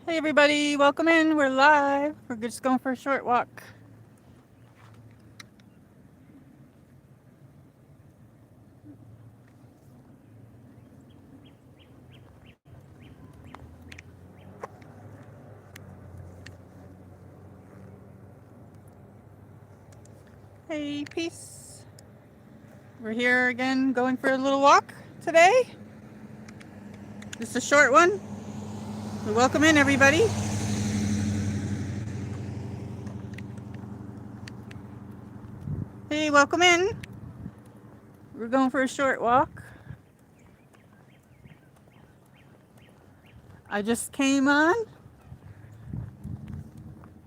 Hey everybody, welcome in. We're live. We're just going for a short walk. Hey, peace. We're here again going for a little walk today. Just a short one. So welcome in everybody. Hey, welcome in. We're going for a short walk. I just came on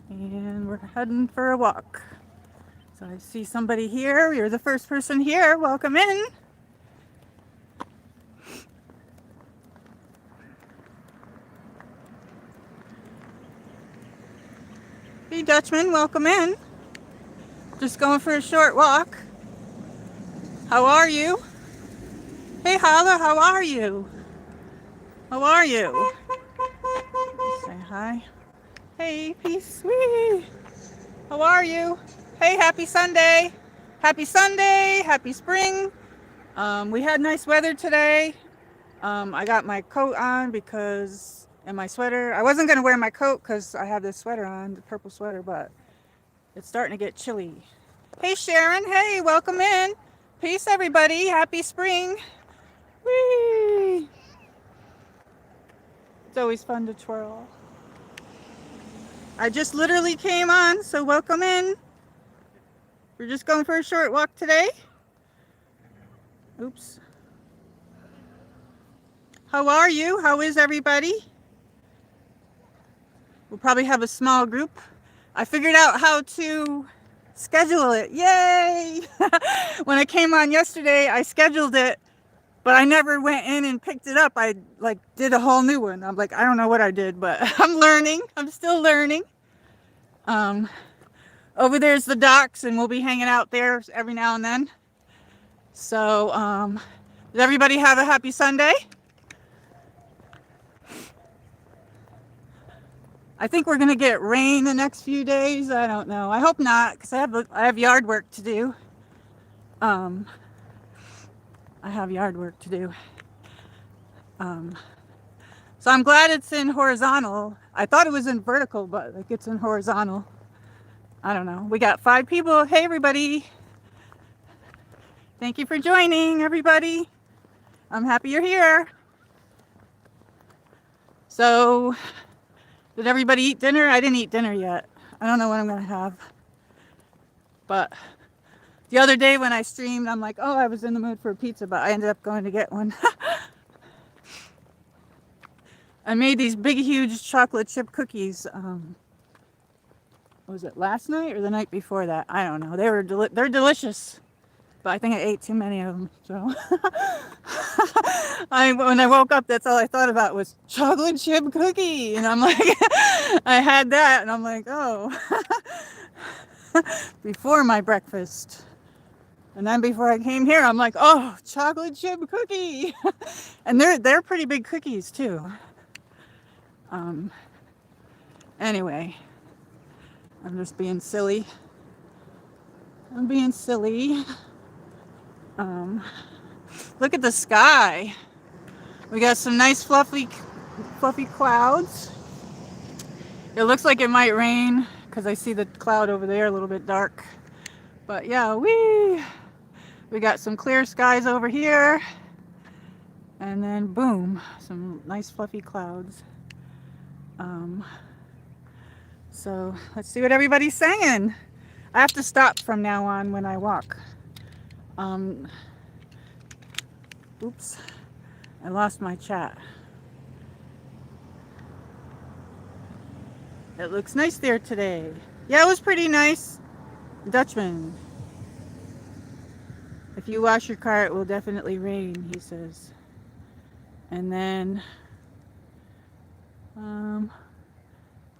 and we're heading for a walk. So I see somebody here. You're the first person here. Welcome in. Hey Dutchman, welcome in. Just going for a short walk. How are you? Hey Holla, how are you? How are you? Say hi. Hey, peace. Whee! How are you? Hey, happy Sunday. Happy Sunday. Happy spring. We had nice weather today. I got my coat on and my sweater. I wasn't going to wear my coat because I have this sweater on, the purple sweater, but it's starting to get chilly. Hey, Sharon. Hey, welcome in. Peace, everybody. Happy spring. Whee! It's always fun to twirl. I just literally came on, so welcome in. We're just going for a short walk today. Oops. How are you? How is everybody? We'll probably have a small group. I figured out how to schedule it. Yay! When I came on yesterday, I scheduled it, but I never went in and picked it up. I did a whole new one. I'm like, I don't know what I did, but I'm learning. I'm still learning. Over there's the docks, and we'll be hanging out there every now and then. So, did everybody have a happy Sunday? I think we're gonna get rain the next few days. I don't know. I hope not, because I have yard work to do. I have yard work to do. So I'm glad it's in horizontal. I thought it was in vertical, but like it's in horizontal. I don't know. We got 5 people. Hey everybody. Thank you for joining, everybody. I'm happy you're here. So, did everybody eat dinner? I didn't eat dinner yet. I don't know what I'm gonna have. But the other day when I streamed, I'm like, oh, I was in the mood for a pizza, but I ended up going to get one. I made these big, huge chocolate chip cookies. Was it last night or the night before that? I don't know. They're delicious, but I think I ate too many of them. So when I woke up, that's all I thought about was chocolate chip cookie, and I'm like, I had that, and I'm like, oh, before my breakfast. And then before I came here, I'm like, oh, chocolate chip cookie. And they're pretty big cookies too. Anyway, I'm just being silly. I'm being silly. Look at the sky. We got some nice fluffy clouds. It looks like it might rain because I see the cloud over there a little bit dark. But yeah, we got some clear skies over here. And then boom, some nice fluffy clouds. So let's see what everybody's saying. I have to stop from now on when I walk. Oops, I lost my chat. It looks nice there today. Yeah, it was pretty nice. Dutchman. If you wash your car, it will definitely rain, he says. And then,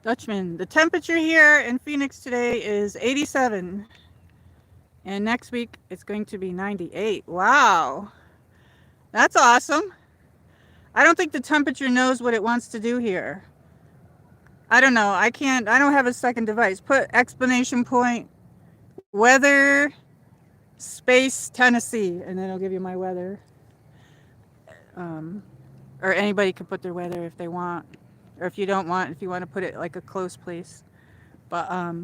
Dutchman, the temperature here in Phoenix today is 87. And next week, it's going to be 98. Wow. That's awesome. I don't think the temperature knows what it wants to do here. I don't know. I don't have a second device. Put exclamation point weather space Tennessee, and then it'll give you my weather. Um, or anybody can put their weather if they want, or if you don't want, if you want to put it like a close place. But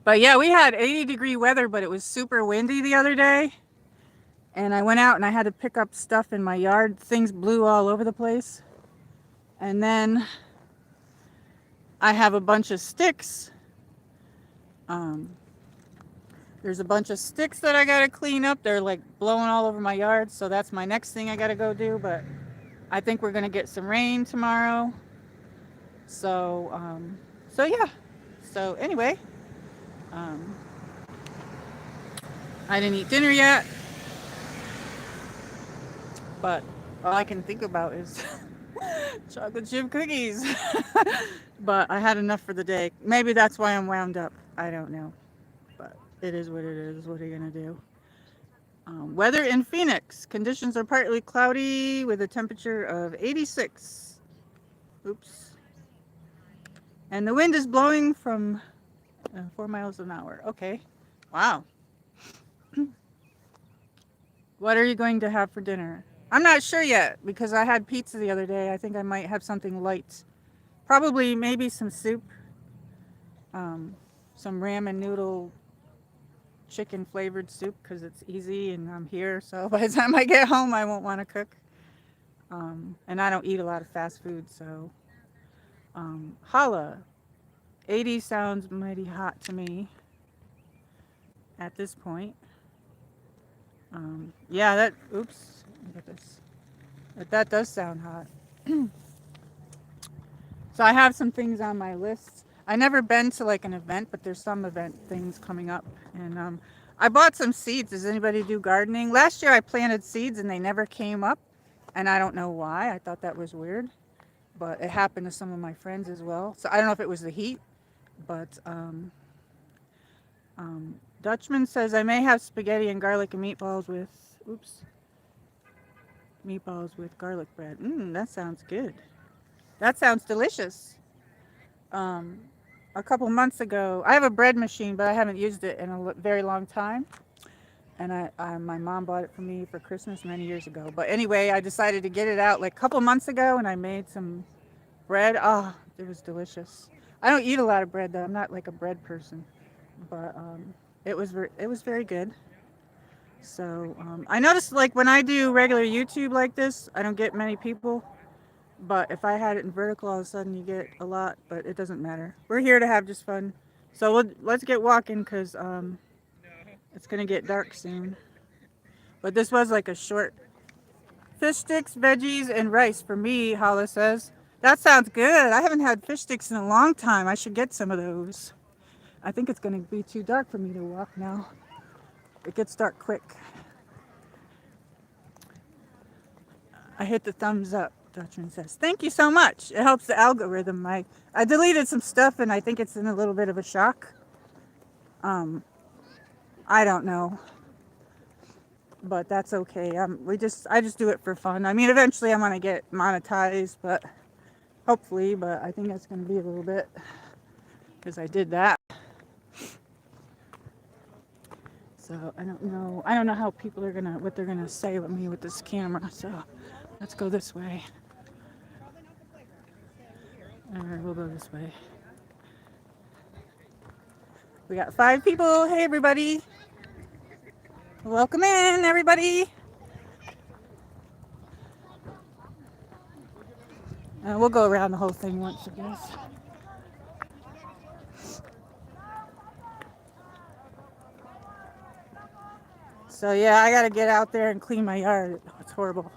but yeah, we had 80-degree weather, but it was super windy the other day. And I went out and I had to pick up stuff in my yard. Things blew all over the place. And then I have a bunch of sticks. Um, there's a bunch of sticks that I gotta clean up. They're like blowing all over my yard, so that's my next thing I gotta go do. But I think we're gonna get some rain tomorrow. So so yeah. So anyway, um, I didn't eat dinner yet, but all I can think about is chocolate chip cookies. But I had enough for the day. Maybe that's why I'm wound up. I don't know. But it is what it is. What are you going to do? Weather in Phoenix. Conditions are partly cloudy with a temperature of 86. Oops. And the wind is blowing from 4 miles an hour. Okay. Wow. What are you going to have for dinner? I'm not sure yet because I had pizza the other day. I think I might have something light. Probably maybe some soup, some ramen noodle chicken flavored soup because it's easy and I'm here. So by the time I get home, I won't want to cook. And I don't eat a lot of fast food. So holla, 80 sounds mighty hot to me at this point. Yeah, that, oops, look at this. That does sound hot. So I have some things on my list. I never been to like an event, but there's some event things coming up. And I bought some seeds. Does anybody do gardening? Last year I planted seeds and they never came up. And I don't know why. I thought that was weird. But it happened to some of my friends as well. So I don't know if it was the heat. But Dutchman says I may have spaghetti and garlic and meatballs with, oops, meatballs with garlic bread. That sounds good. That sounds delicious. Um, a couple months ago, I have a bread machine, but I haven't used it in a very long time. And my mom bought it for me for Christmas many years ago. But anyway, I decided to get it out like a couple months ago, and I made some bread. Oh, it was delicious. I don't eat a lot of bread though. I'm not like a bread person, but it was very good. So I noticed like when I do regular YouTube like this, I don't get many people. But if I had it in vertical, all of a sudden you get a lot. But it doesn't matter. We're here to have just fun. So let's get walking because it's gonna get dark soon. But this was like a short fish sticks, veggies, and rice for me. Hala says that sounds good. I haven't had fish sticks in a long time. I should get some of those. I think it's gonna be too dark for me to walk now. It gets dark quick. I hit the thumbs up. Dutchman says, thank you so much. It helps the algorithm. I deleted some stuff and I think it's in a little bit of a shock. I don't know. But that's okay. I just do it for fun. I mean, eventually I'm gonna get monetized, but hopefully, but I think that's gonna be a little bit because I did that. So I don't know. I don't know how people are what they're gonna say with me with this camera. So let's go this way. All right, we'll go this way. We got 5 people. Hey, everybody. Welcome in, everybody. We'll go around the whole thing once, I guess. So yeah, I gotta get out there and clean my yard. It's horrible.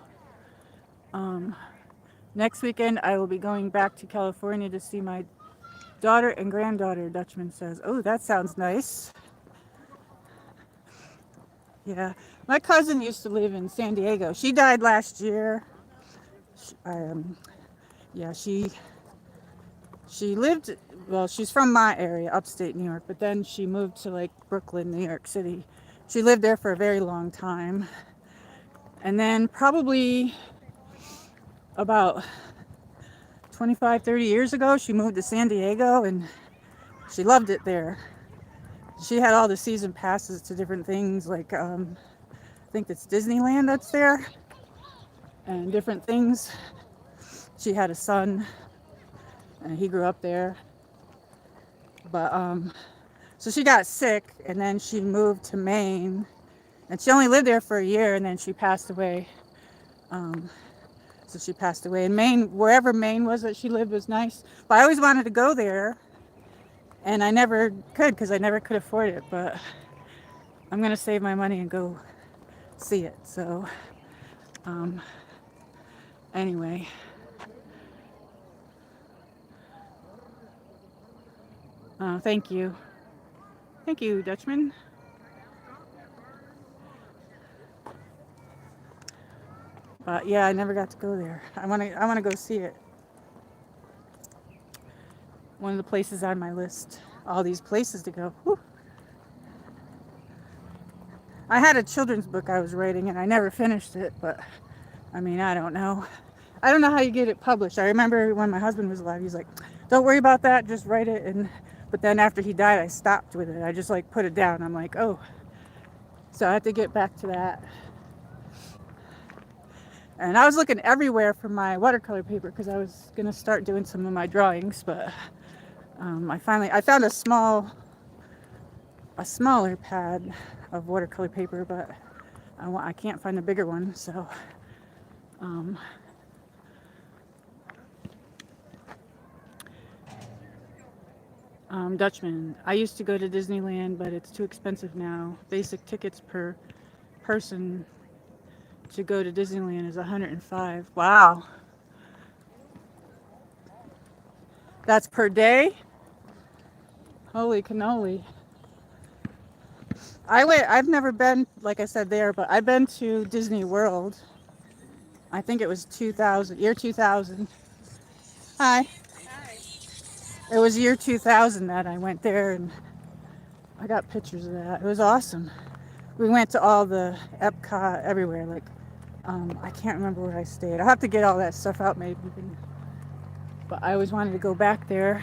Next weekend, I will be going back to California to see my daughter and granddaughter, Dutchman says. Oh, that sounds nice. Yeah, my cousin used to live in San Diego. She died last year. Yeah, she lived, well, she's from my area, upstate New York, but then she moved to like Brooklyn, New York City. She lived there for a very long time. And then probably about 25, 30 years ago. She moved to San Diego and she loved it there. She had all the season passes to different things, like I think it's Disneyland that's there, and different things. She had a son, and he grew up there. But so she got sick, and then she moved to Maine, and she only lived there for a year, and then she passed away. So she passed away in Maine. Wherever Maine was that she lived was nice, but I always wanted to go there, and I never could because I never could afford it. But I'm gonna save my money and go see it. So anyway, thank you, Dutchman. But yeah, I never got to go there. I wanna go see it. One of the places on my list. All these places to go. Whew. I had a children's book I was writing and I never finished it, but I mean, I don't know. I don't know how you get it published. I remember when my husband was alive, he's like, don't worry about that, just write it. But then after he died, I stopped with it. I just like put it down. I'm like, oh. So I have to get back to that. And I was looking everywhere for my watercolor paper because I was going to start doing some of my drawings, but I found a smaller pad of watercolor paper, but I can't find a bigger one, so Dutchman. I used to go to Disneyland, but it's too expensive now. Basic tickets per person to go to Disneyland is $105. Wow. That's per day? Holy cannoli. I've never been, like I said, there, but I've been to Disney World. I think it was 2000, year 2000. Hi. It was year 2000 that I went there, and I got pictures of that. It was awesome. We went to all the Epcot, everywhere. Like, I can't remember where I stayed. I'll have to get all that stuff out maybe. But I always wanted to go back there.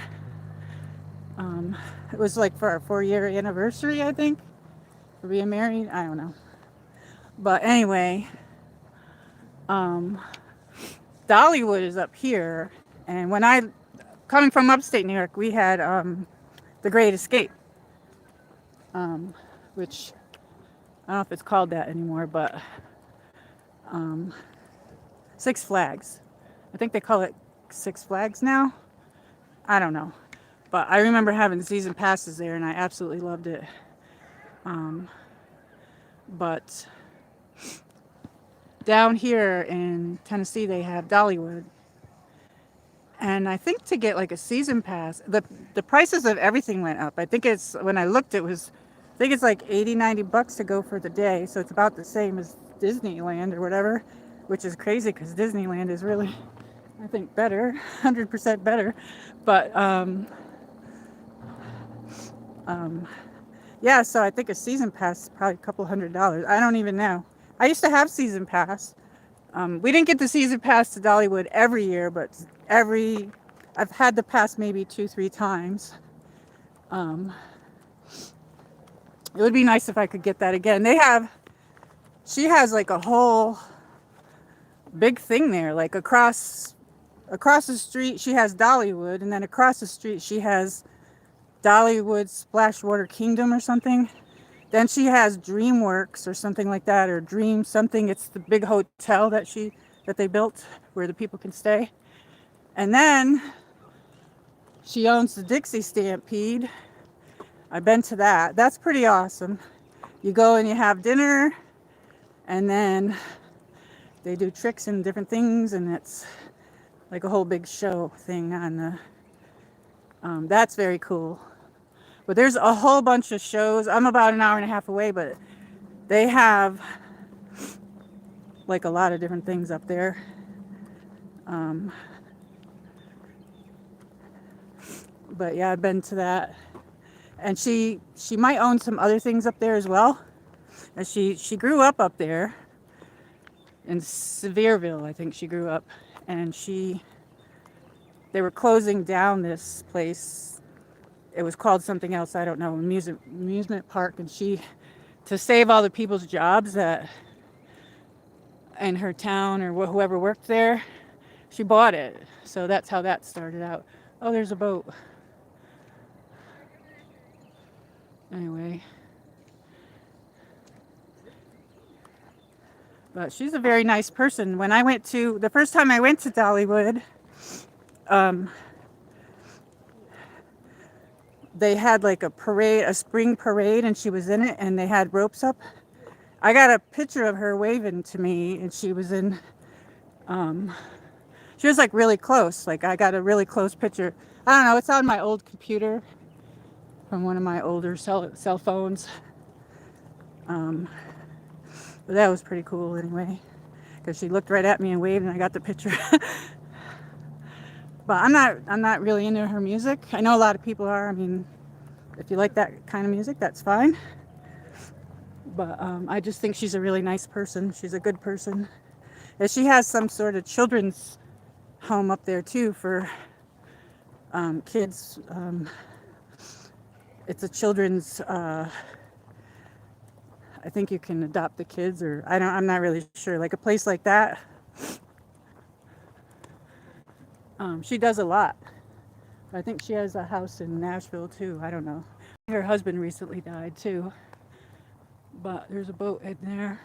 It was like for our 4-year anniversary, I think, for being married. I don't know. But anyway, Dollywood is up here. And when coming from upstate New York, we had The Great Escape, which I don't know if it's called that anymore, but Six Flags. I think they call it Six Flags now. I don't know. But I remember having season passes there, and I absolutely loved it. But down here in Tennessee, they have Dollywood. And I think to get like a season pass, the prices of everything went up. I think when I looked, I think it's like $80-$90 to go for the day. So it's about the same as Disneyland or whatever, which is crazy because Disneyland is really, I think, better, 100% better. But yeah, so I think a season pass is probably a couple $100. I don't even know. I used to have season pass. We didn't get the season pass to Dollywood every year, but I've had the pass maybe 2-3 times. It would be nice if I could get that again. She has like a whole big thing there, like across the street she has Dollywood, and then across the street she has Dollywood Splashwater Kingdom or something. Then she has DreamWorks or something like that, or Dream something. It's the big hotel that they built where the people can stay. And then she owns the Dixie Stampede. I've been to that. That's pretty awesome. You go and you have dinner, and then they do tricks and different things, and it's like a whole big show thing on the that's very cool. But there's a whole bunch of shows. I'm about an hour and a half away, but they have like a lot of different things up there. But yeah, I've been to that. And she might own some other things up there as well. And she grew up there in Sevierville, I think she grew up. And they were closing down this place. It was called something else, I don't know, amusement park, and she, to save all the people's jobs that in her town or whoever worked there, she bought it. So that's how that started out. Oh, there's a boat. Anyway, but she's a very nice person. When I went to, the first time I went to Dollywood, they had like a parade, a spring parade, and she was in it, and they had ropes up. I got a picture of her waving to me, and she was in, she was like really close. Like I got a really close picture. I don't know, it's on my old computer from one of my older cell phones. But that was pretty cool anyway, because she looked right at me and waved, and I got the picture. But I'm not really into her music. I know a lot of people are. I mean, if you like that kind of music, that's fine. But I just think she's a really nice person. She's a good person. And she has some sort of children's home up there too for kids. It's a children's. I think you can adopt the kids, or I'm not really sure. Like a place like that. She does a lot. I think she has a house in Nashville too. I don't know. Her husband recently died too. But there's a boat in there.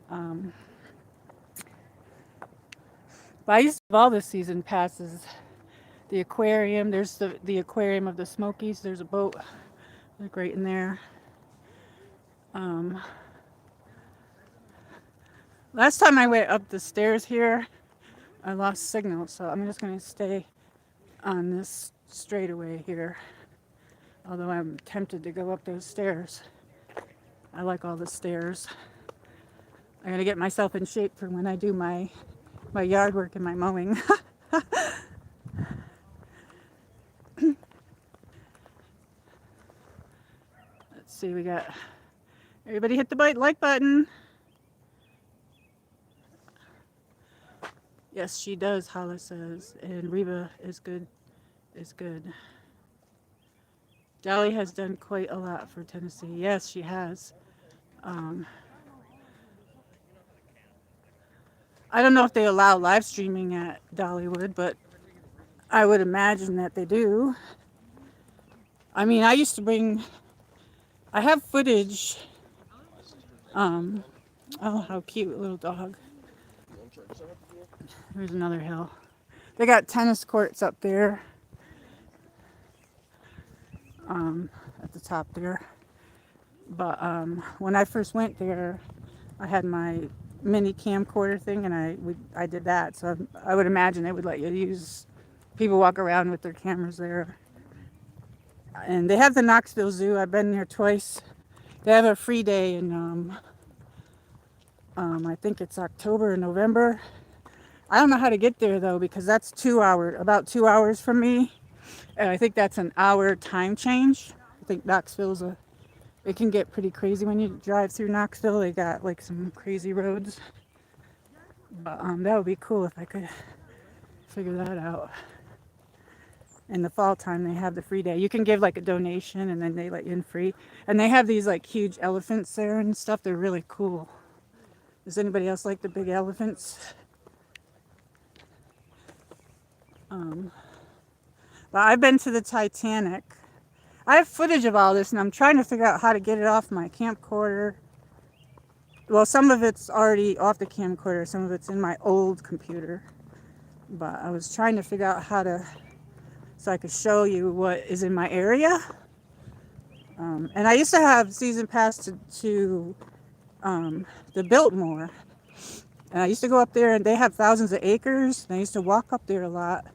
But I used to have all the season passes. The aquarium. There's the aquarium of the Smokies. There's a boat like right in there. Last time I went up the stairs here, I lost signal, so I'm just going to stay on this straightaway here. Although I'm tempted to go up those stairs. I like all the stairs. I gotta get myself in shape for when I do my yard work and my mowing. Let's see, we got everybody hit the like button. Yes, she does, Hala says. And Reba is good. Dolly has done quite a lot for Tennessee. Yes, she has. I don't know if they allow live streaming at Dollywood, but I would imagine that they do. I mean, I have footage. Oh, how cute, little dog. There's another hill. They got tennis courts up there. At the top there. But when I first went there, I had my mini camcorder thing, and I did that. So I would imagine they would let you use. People walk around with their cameras there. And they have the Knoxville Zoo. I've been there twice. They have a free day in I think it's October or November. I don't know how to get there though, because that's about 2 hours from me. And I think that's an hour time change. I think Knoxville's it can get pretty crazy when you drive through Knoxville. They got like some crazy roads. But that would be cool if I could figure that out. In the fall time, they have the free day. You can give like a donation, and then they let you in free. And they have these like huge elephants there and stuff. They're really cool. Does anybody else like the big elephants? But I've been to the Titanic. I have footage of all this, and I'm trying to figure out how to get it off my camcorder. Well, some of it's already off the camcorder. Some of it's in my old computer. But I was trying to figure out so I could show you what is in my area. And I used to have season pass to the Biltmore. And I used to go up there, and they have thousands of acres. And I used to walk up there a lot.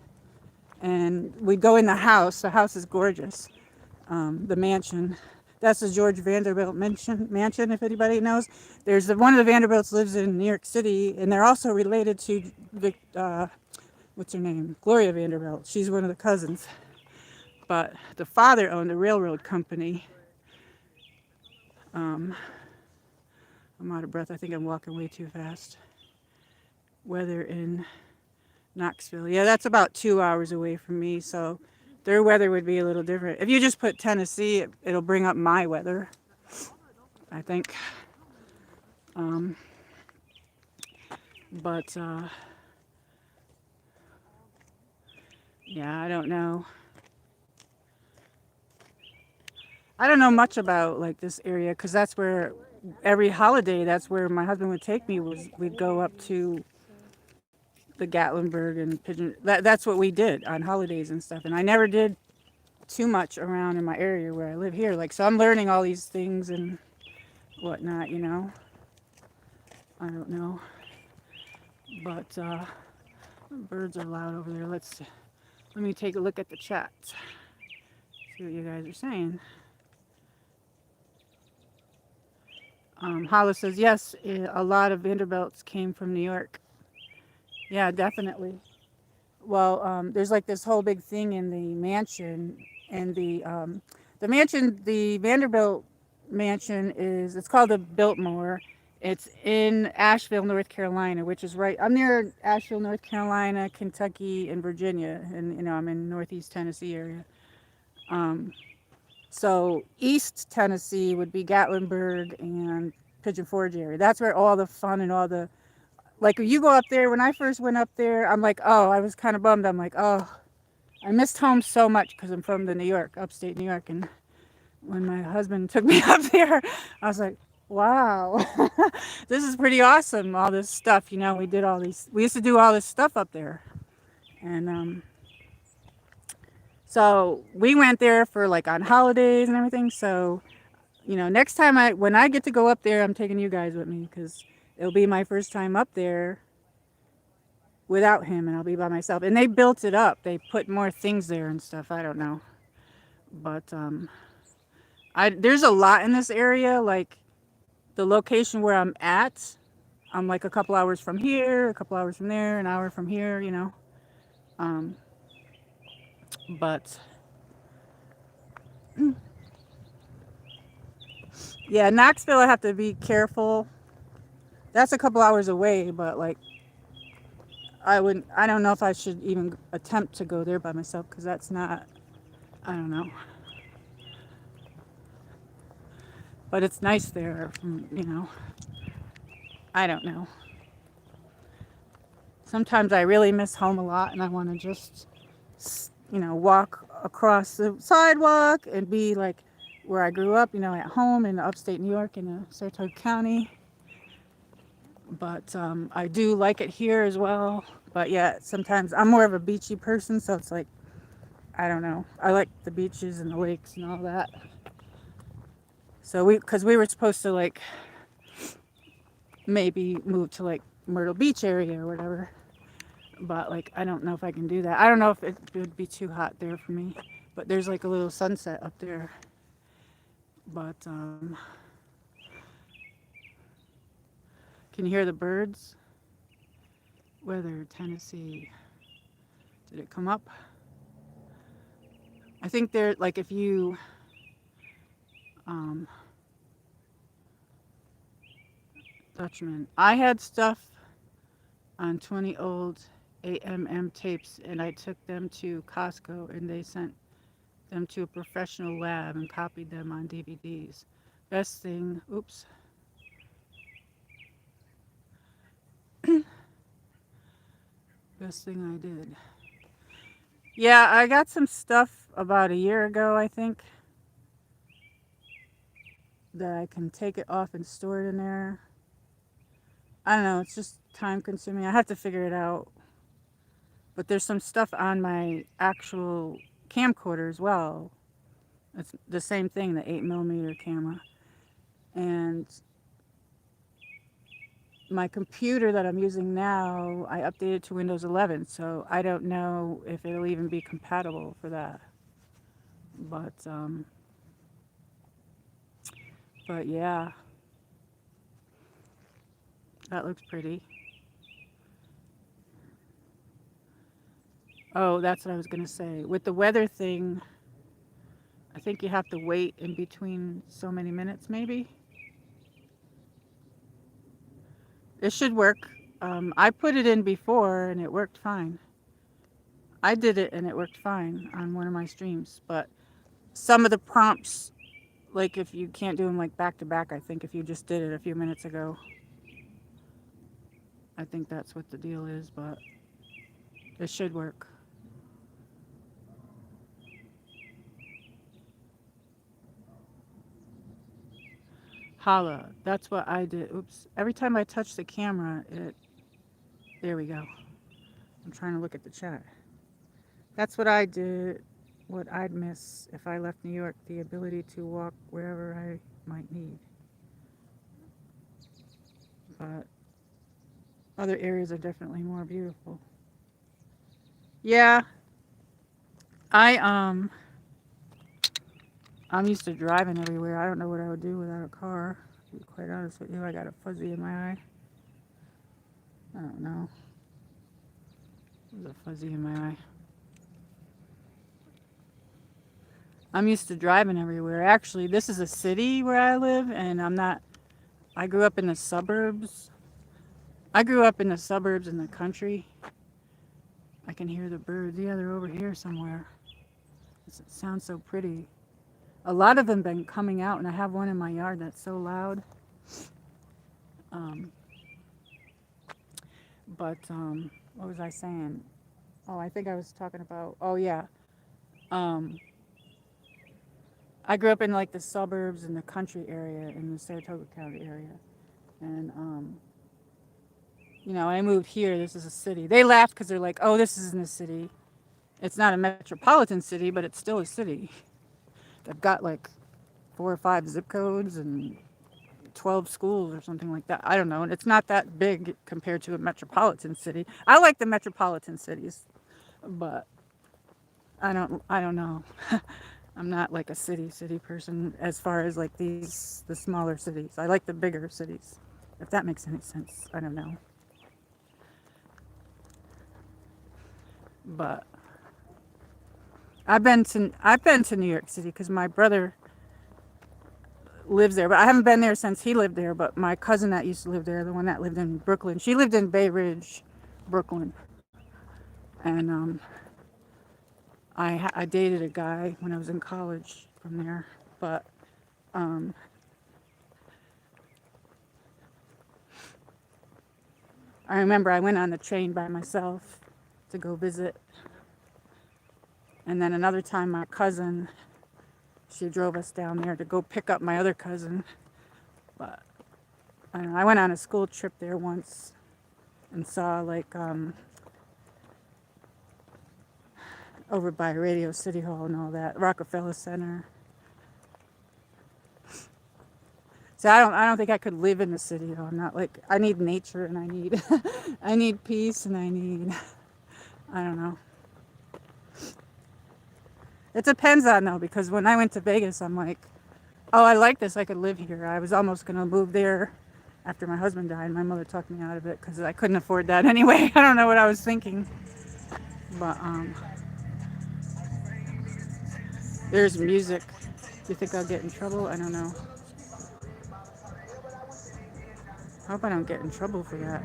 And we'd go in the house. The house is gorgeous. The mansion. That's the George Vanderbilt mansion, if anybody knows. One of the Vanderbilts lives in New York City, and they're also related to what's her name? Gloria Vanderbilt. She's one of the cousins. But the father owned a railroad company. I'm out of breath. I think I'm walking way too fast. Weather in Knoxville. Yeah, that's about 2 hours away from me, so their weather would be a little different. If you just put Tennessee, it'll bring up my weather, I think. Um, but yeah, I don't know. I don't know much about like this area because that's where every holiday, that's where my husband would take me. Was we'd go up to the Gatlinburg and Pigeon. That's what we did on holidays and stuff. And I never did too much around in my area where I live here. Like, so I'm learning all these things and whatnot, you know. I don't know. But birds are loud over there. Let me take a look at the chat. See what you guys are saying. Hollis says, yes, a lot of Vanderbilts came from New York. Yeah, definitely. Well, there's like this whole big thing in the mansion, and the mansion, the Vanderbilt mansion it's called the Biltmore. It's in Asheville, North Carolina, which is right. I'm near Asheville, North Carolina, Kentucky, and Virginia, and I'm in Northeast Tennessee area. Um, so East Tennessee would be Gatlinburg and Pigeon Forge area. That's where all the fun and all the like you go up there. When I first went up there, I'm like, oh, I was kind of bummed. I'm like, oh, I missed home so much because I'm from the New York, upstate New York. And when my husband took me up there, I was like, wow, this is pretty awesome. All this stuff, we used to do all this stuff up there. And so we went there for like on holidays and everything. So, next time when I get to go up there, I'm taking you guys with me because it'll be my first time up there without him, and I'll be by myself. And they built it up. They put more things there and stuff. I don't know. But there's a lot in this area. Like the location where I'm at, I'm like a couple hours from here, a couple hours from there, an hour from here. Um, but yeah, Knoxville, I have to be careful. That's a couple hours away, but like I don't know if I should even attempt to go there by myself because that's not, I don't know. But it's nice there, I don't know. Sometimes I really miss home a lot and I want to just, walk across the sidewalk and be like where I grew up, at home in upstate New York in Saratoga County. But I do like it here as well. But yeah, sometimes I'm more of a beachy person, so it's like, I don't know. I like the beaches and the lakes and all that. So because we were supposed to like maybe move to like Myrtle Beach area or whatever. But like, I don't know if I can do that. I don't know if it would be too hot there for me. But there's like a little sunset up there. But can you hear the birds? Weather, Tennessee. Did it come up? I think they're like if you Dutchman. I had stuff on 20 old AMM tapes and I took them to Costco and they sent them to a professional lab and copied them on DVDs. Best thing, oops. Best thing I did. Yeah, I got some stuff about a year ago, I think, that I can take it off and store it in there. I don't know, it's just time consuming. I have to figure it out. But there's some stuff on my actual camcorder as well. It's the same thing, the 8mm camera. And my computer that I'm using now, I updated to Windows 11, so I don't know if it'll even be compatible for that. But yeah, that looks pretty. Oh, that's what I was gonna say. With the weather thing, I think you have to wait in between so many minutes, maybe. It should work. I put it in before and it worked fine. I did it and it worked fine on one of my streams, but some of the prompts, like if you can't do them like back to back, I think if you just did it a few minutes ago, I think that's what the deal is, but it should work. Holla, that's what I did. Oops. Every time I touch the camera, there we go. I'm trying to look at the chat. That's what I did. What I'd miss if I left New York, the ability to walk wherever I might need. But other areas are definitely more beautiful. Yeah, I I'm used to driving everywhere. I don't know what I would do without a car. To be quite honest with you, I got a fuzzy in my eye. I don't know. There's a fuzzy in my eye. I'm used to driving everywhere. Actually, this is a city where I live, and I'm not. I grew up in the suburbs. I grew up in the suburbs in the country. I can hear the birds. Yeah, they're over here somewhere. It sounds so pretty. A lot of them been coming out, and I have one in my yard that's so loud. Um, but what was I saying? Oh, I think I was talking about. Oh yeah. Um, I grew up in like the suburbs and the country area in the Saratoga County area, and I moved here. This is a city. They laughed because they're like, "Oh, this isn't a city. It's not a metropolitan city, but it's still a city." They've got like 4 or 5 zip codes and 12 schools or something like that. I don't know. And it's not that big compared to a metropolitan city. I like the metropolitan cities, but I don't know. I'm not like a city person as far as like the smaller cities. I like the bigger cities. If that makes any sense. I don't know. But I've been to New York City cuz my brother lives there, but I haven't been there since he lived there, but my cousin that used to live there, the one that lived in Brooklyn, she lived in Bay Ridge, Brooklyn. And I dated a guy when I was in college from there, but um, I remember I went on the train by myself to go visit. And then another time, my cousin, she drove us down there to go pick up my other cousin. But I don't know, I went on a school trip there once and saw like over by Radio City Hall and all that, Rockefeller Center. So I don't think I could live in the city though. I'm not like I need nature and I need I need peace and I don't know. It depends on though, because when I went to Vegas, I'm like, oh, I like this. I could live here. I was almost gonna move there after my husband died. My mother talked me out of it because I couldn't afford that anyway. I don't know what I was thinking, but there's music. Do you think I'll get in trouble? I don't know. I hope I don't get in trouble for that.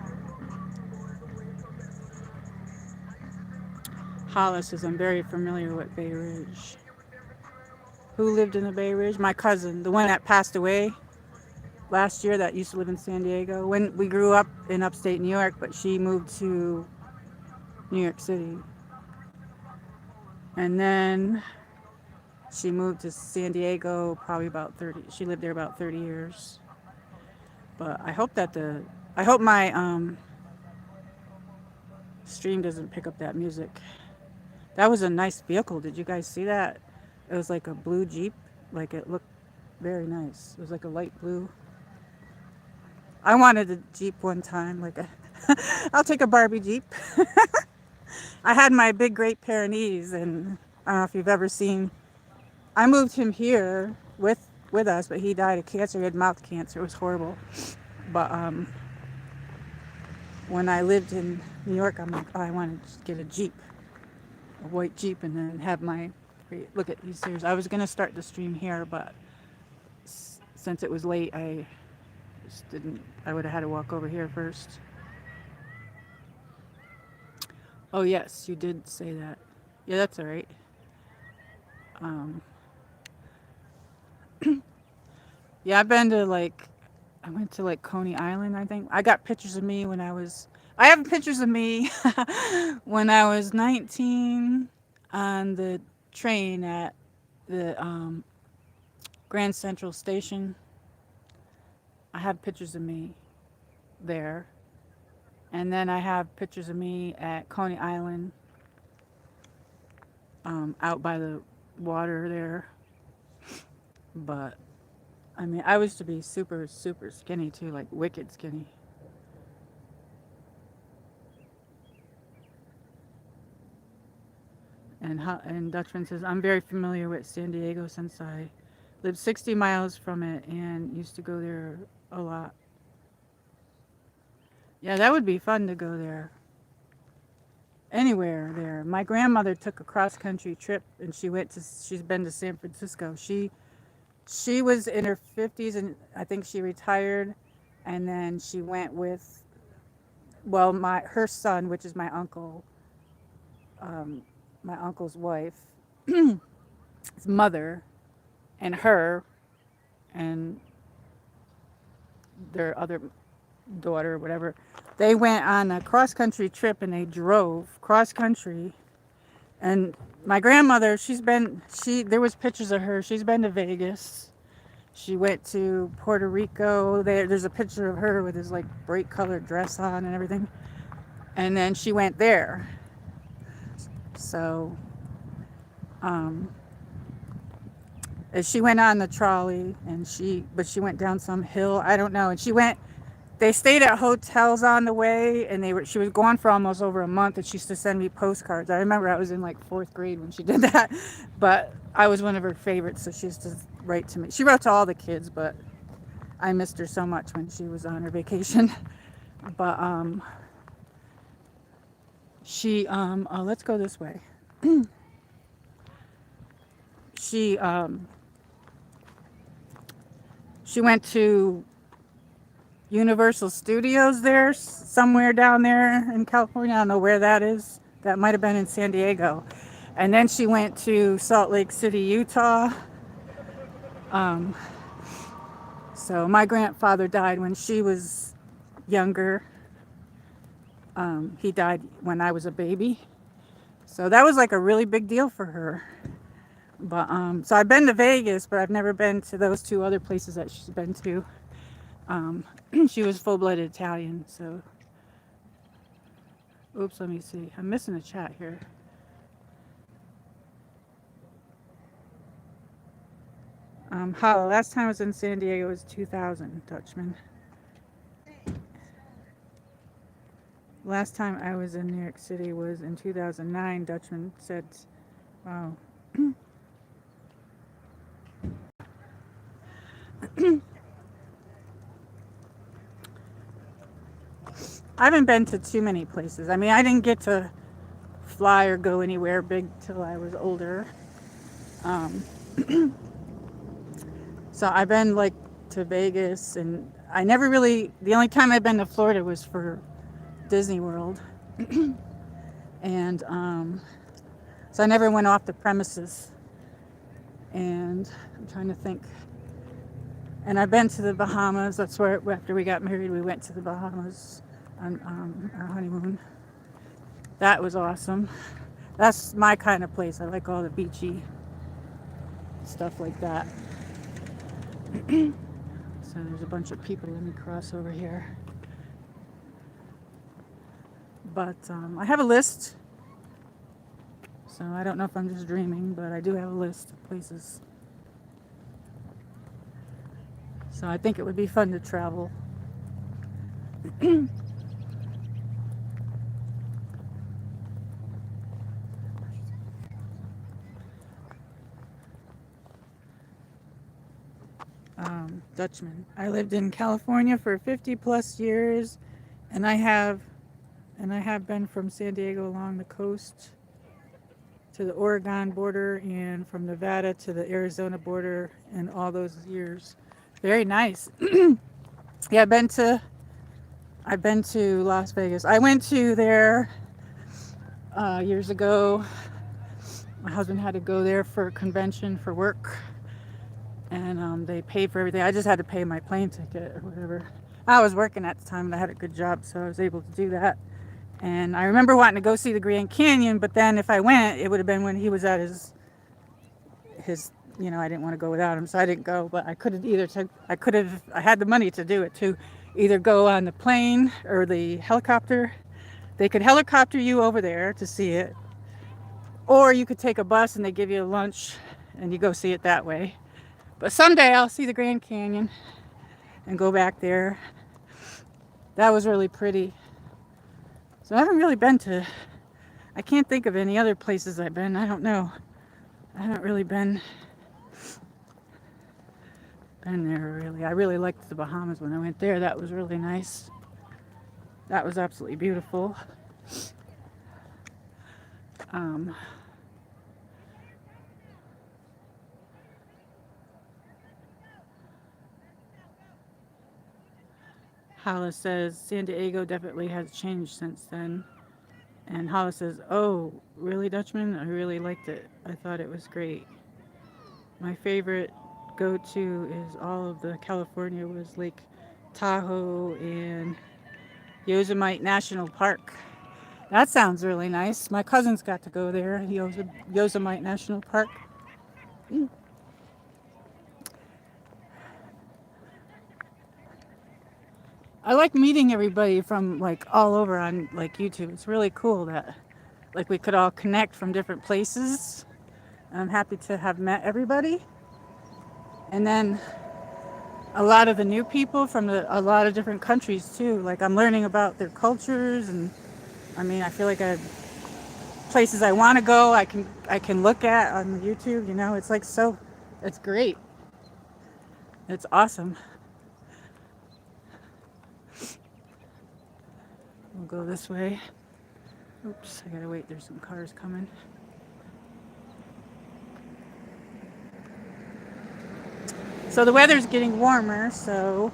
Hollis says I'm very familiar with Bay Ridge. Who lived in the Bay Ridge? My cousin, the one that passed away last year that used to live in San Diego. When we grew up in upstate New York, but she moved to New York City. And then she moved to San Diego probably about 30. She lived there about 30 years. But I hope my stream doesn't pick up that music. That was a nice vehicle. Did you guys see that? It was like a blue Jeep. Like it looked very nice. It was like a light blue. I wanted a Jeep one time. I'll take a Barbie Jeep. I had my big Great Pyrenees, and I don't know if you've ever seen. I moved him here with us, but he died of cancer. He had mouth cancer. It was horrible. But when I lived in New York, I'm like, oh, I want to get a Jeep, a white Jeep, and then have my. Look at these stairs. I was gonna start the stream here, but since it was late, I just didn't. I would have had to walk over here first. Oh, yes, you did say that. Yeah, that's all right. Um, yeah, I've been to like, I went to like Coney Island, I think. I got pictures of me when I was, I have pictures of me when I was 19 on the train at the Grand Central Station. I have pictures of me there. And then I have pictures of me at Coney Island, out by the water there. But I mean, I used to be super, super skinny too, like wicked skinny. And Dutchman says, I'm very familiar with San Diego since I lived 60 miles from it and used to go there a lot. Yeah, that would be fun to go there. Anywhere there. My grandmother took a cross country trip and she's been to San Francisco. She was in her 50s and I think she retired, and then she went with, well, my her son, which is um, my uncle's wife, his mother, and her, and their other daughter, whatever. They went on a cross country trip and they drove cross country. And my grandmother, there was pictures of her. She's been to Vegas. She went to Puerto Rico. There's a picture of her with this like bright colored dress on and everything. And then she went there. So, um, she went on the trolley and but she went down some hill. I don't know. And they stayed at hotels on the way, and she was gone for almost over a month, and she used to send me postcards. I remember I was in like fourth grade when she did that, but I was one of her favorites, so she used to write to me. She wrote to all the kids, but I missed her so much when she was on her vacation. But let's go this way. she she went to Universal Studios there, somewhere down there in California. I don't know where that is. That might have been in San Diego. And then she went to Salt Lake City, Utah. Um, so my grandfather died when she was younger. He died when I was a baby. So that was like a really big deal for her. But so I've been to Vegas, but I've never been to those two other places that she's been to. She was full-blooded Italian, so. Oops, let me see. I'm missing a chat here. Last time I was in San Diego was 2000, Dutchman. Last time I was in New York City was in 2009, Dutchman said. Wow. I haven't been to too many places. I mean, I didn't get to fly or go anywhere big till I was older. Um, so I've been like to Vegas, and the only time I've been to Florida was for Disney World. And so I never went off the premises. And I'm trying to think. And I've been to the Bahamas. That's where, after we got married, we went to the Bahamas on our honeymoon. That was awesome. That's my kind of place. I like all the beachy stuff like that. So there's a bunch of people. Let me cross over here. But I have a list. So I don't know if I'm just dreaming, but I do have a list of places. So I think it would be fun to travel. Dutchman. I lived in California for 50 plus years, and I have been from San Diego along the coast to the Oregon border and from Nevada to the Arizona border in all those years. Very nice. Yeah, I've been to Las Vegas. I went to their years ago. My husband had to go there for a convention for work, and they paid for everything. I just had to pay my plane ticket or whatever. I was working at the time and I had a good job, so I was able to do that. And I remember wanting to go see the Grand Canyon, but then if I went, it would have been when he was at his I didn't want to go without him, so I didn't go. But I had the money to do it, to either go on the plane or the helicopter. They could helicopter you over there to see it, or you could take a bus and they give you a lunch and you go see it that way. But someday I'll see the Grand Canyon and go back there. That was really pretty. So I haven't really been to, I can't think of any other places I've been. I don't know. I haven't really been there really. I really liked the Bahamas when I went there. That was really nice. That was absolutely beautiful. Hala says San Diego definitely has changed since then. And Hala says, oh, really, Dutchman? I really liked it. I thought it was great. My favorite go-to is all of the California was Lake Tahoe and Yosemite National Park. That sounds really nice. My cousins got to go there, Yosemite National Park. I like meeting everybody from like all over on like YouTube. It's really cool that like we could all connect from different places. I'm happy to have met everybody. And then a lot of the new people from a lot of different countries too. Like I'm learning about their cultures, and I mean I feel like places I want to go I can look at on YouTube, it's like it's great. It's awesome. We'll go this way. Oops, I gotta wait, there's some cars coming. So the weather's getting warmer, so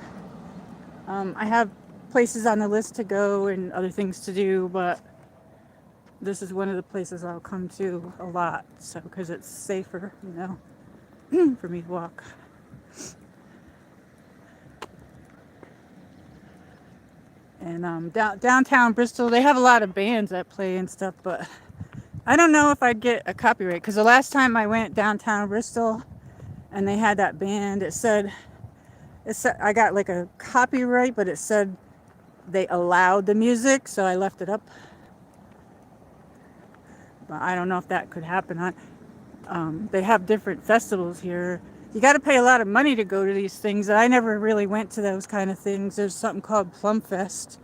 I have places on the list to go and other things to do, but this is one of the places I'll come to a lot, so because it's safer, for me to walk. And downtown Bristol, they have a lot of bands that play and stuff, but I don't know if I'd get a copyright, because the last time I went downtown Bristol and they had that band, it said I got like a copyright, but it said they allowed the music, so I left it up. But I don't know if that could happen. They have different festivals here. You got to pay a lot of money to go to these things. I never really went to those kind of things. There's something called Plum Fest,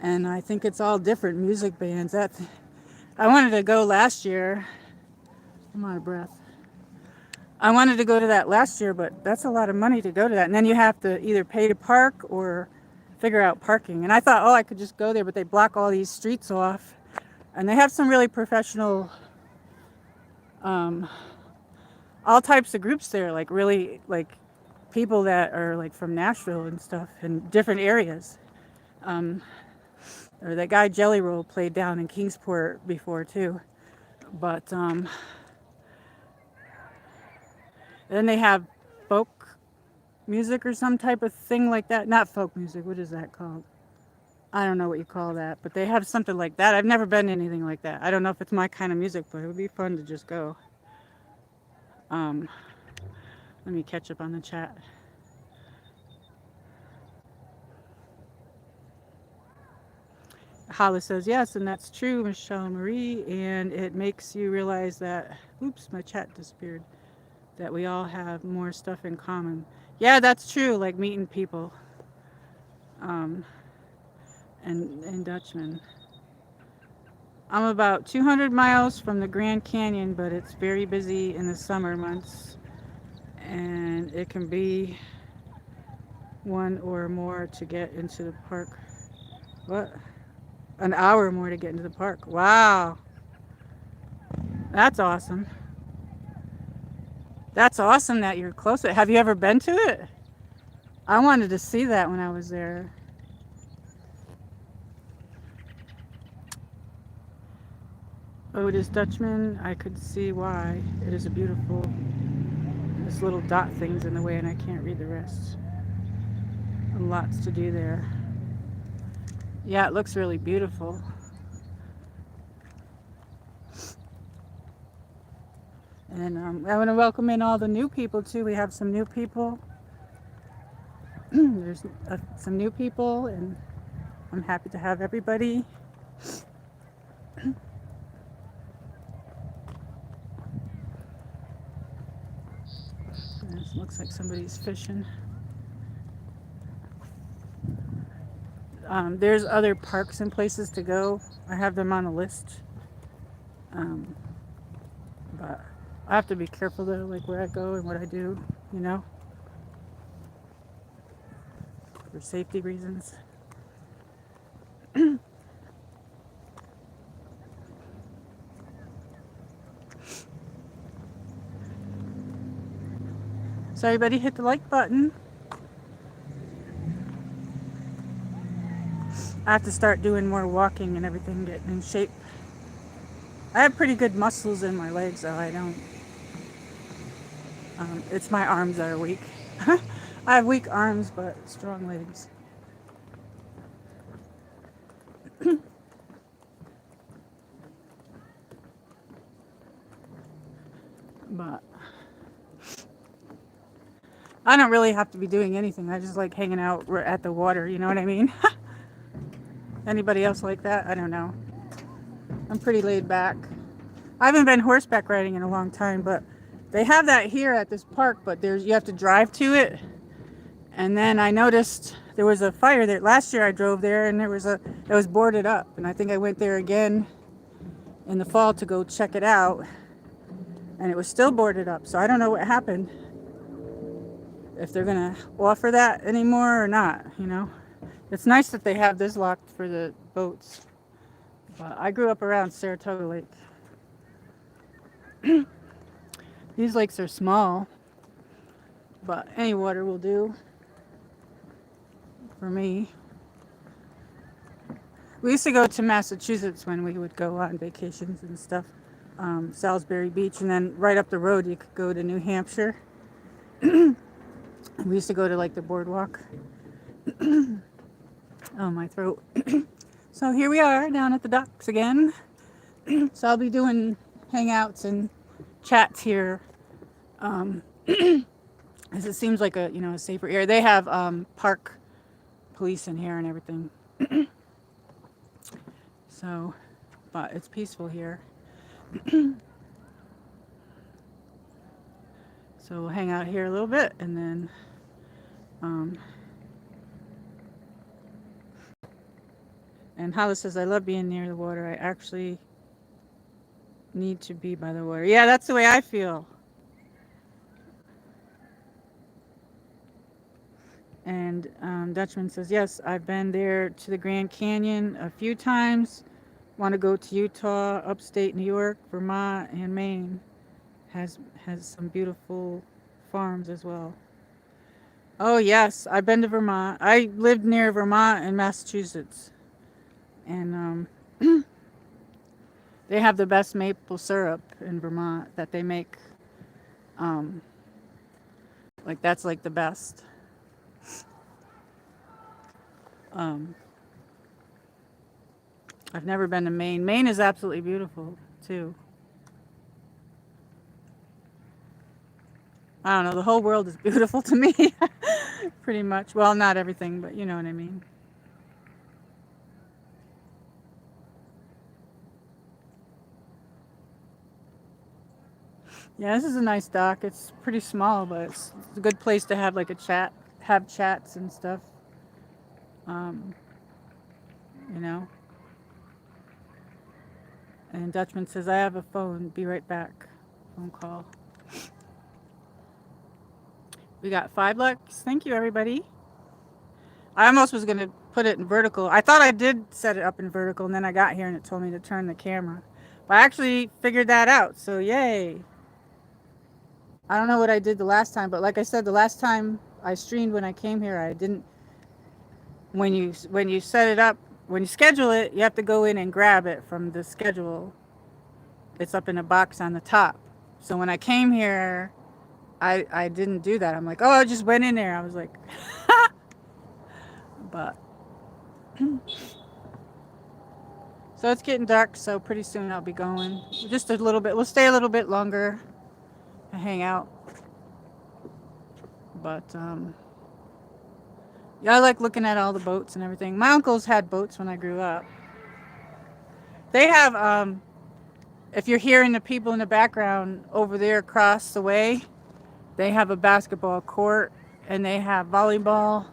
and I think it's all different music bands. I wanted to go last year. I'm out of breath. I wanted to go to that last year, but that's a lot of money to go to that. And then you have to either pay to park or figure out parking. And I thought, I could just go there, but they block all these streets off. And they have some really professional all types of groups there, like really like people that are like from Nashville and stuff in different areas. Or that guy Jelly Roll played down in Kingsport before too. But then they have folk music or some type of thing like that. Not folk music, what is that called? I don't know what you call that, but they have something like that. I've never been to anything like that. I don't know if it's my kind of music, but it would be fun to just go. Let me catch up on the chat. Hala says, yes, and that's true, MichelleMarie, and it makes you realize that, oops, my chat disappeared, that we all have more stuff in common. Yeah, that's true, like meeting people. And Dutchman. I'm about 200 miles from the Grand Canyon, but it's very busy in the summer months, and it can be one or more to get into the park. What? An hour or more to get into the park. Wow. That's awesome. That's awesome that you're close to it. Have you ever been to it? I wanted to see that when I was there. Oh, it is Dutchman. I could see why. It is a beautiful. This little dot thing's in the way, and I can't read the rest. Lots to do there. Yeah, it looks really beautiful. And I want to welcome in all the new people too. We have some new people. There's some new people, and I'm happy to have everybody. It looks like somebody's fishing. There's other parks and places to go. I have them on the list. Um, but I have to be careful though, like where I go and what I do, you know, for safety reasons. So everybody hit the like button. I have to start doing more walking and everything, getting in shape. I have pretty good muscles in my legs, though. I don't. It's my arms that are weak. I have weak arms, but strong legs. But I don't really have to be doing anything. I just like hanging out at the water, you know what I mean? Anybody else like that? I don't know. I'm pretty laid back. I haven't been horseback riding in a long time, but they have that here at this park, but you have to drive to it. And then I noticed there was a fire there. Last year I drove there and it was boarded up. And I think I went there again in the fall to go check it out. And it was still boarded up. So I don't know what happened. If they're going to offer that anymore or not, you know. It's nice that they have this locked for the boats. But I grew up around Saratoga Lake. These lakes are small, but any water will do for me. We used to go to Massachusetts when we would go on vacations and stuff. Salisbury Beach, and then right up the road you could go to New Hampshire. We used to go to like the boardwalk. Oh, my throat. So here we are down at the docks again. So I'll be doing hangouts and chats here. As it seems like a safer area. They have park police in here and everything. So, but it's peaceful here. So we'll hang out here a little bit and then and Hala says, I love being near the water. I actually need to be by the water. Yeah, that's the way I feel. And Dutchman says, yes, I've been there to the Grand Canyon a few times. Want to go to Utah, upstate New York, Vermont, and Maine. Has some beautiful farms as well. Oh, yes, I've been to Vermont. I lived near Vermont and Massachusetts. And they have the best maple syrup in Vermont that they make. Like, that's like the best. I've never been to Maine. Maine is absolutely beautiful, too. I don't know, the whole world is beautiful to me. Pretty much. Well, not everything, but you know what I mean. Yeah, this is a nice dock. It's pretty small, but it's a good place to have like have chats and stuff. You know. And Dutchman says, I have a phone. Be right back. Phone call. We got 5 likes. Thank you, everybody. I almost was going to put it in vertical. I thought I did set it up in vertical, and then I got here and it told me to turn the camera. But I actually figured that out, so yay. I don't know what I did the last time, but like I said, the last time I streamed when I came here, I didn't. When you set it up, when you schedule it, you have to go in and grab it from the schedule. it's up in a box on the top. So when I came here, I didn't do that. I'm like, oh, I just went in there. I was like, but so it's getting dark. So pretty soon I'll be going. Just a little bit. We'll stay a little bit longer and hang out. But yeah, I like looking at all the boats and everything. My uncles had boats when I grew up. They have if you're hearing the people in the background over there across the way, they have a basketball court and they have volleyball.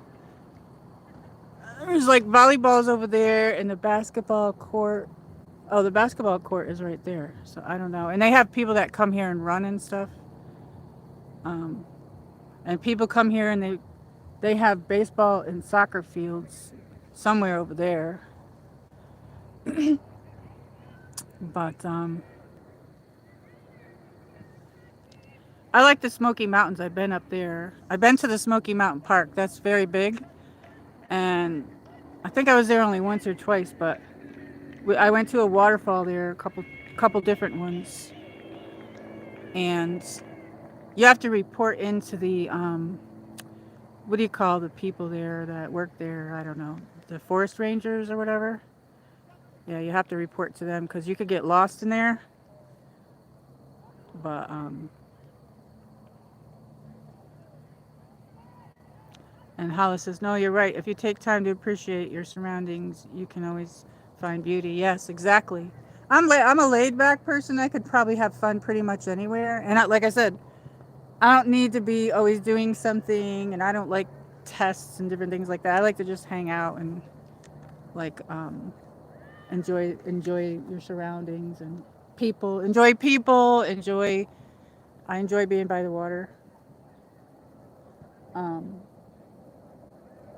There's like volleyballs over there and the basketball court. Oh, the basketball court is right there. So I don't know. And they have people that come here and run and stuff. And people come here and they have baseball and soccer fields somewhere over there. But I like the Smoky Mountains. I've been up there. I've been to the Smoky Mountain Park. That's very big. And I think I was there only once or twice, but I went to a waterfall there, a couple different ones. And you have to report into the what do you call the people there that work there? I don't know. The forest rangers or whatever. Yeah, you have to report to them because you could get lost in there. But and Hollis says, no, you're right. If you take time to appreciate your surroundings, you can always find beauty. Yes, exactly. I'm a laid back person. I could probably have fun pretty much anywhere. And like I said, I don't need to be always doing something, and I don't like tests and different things like that. I like to just hang out and like enjoy your surroundings and people. Enjoy people. I enjoy being by the water.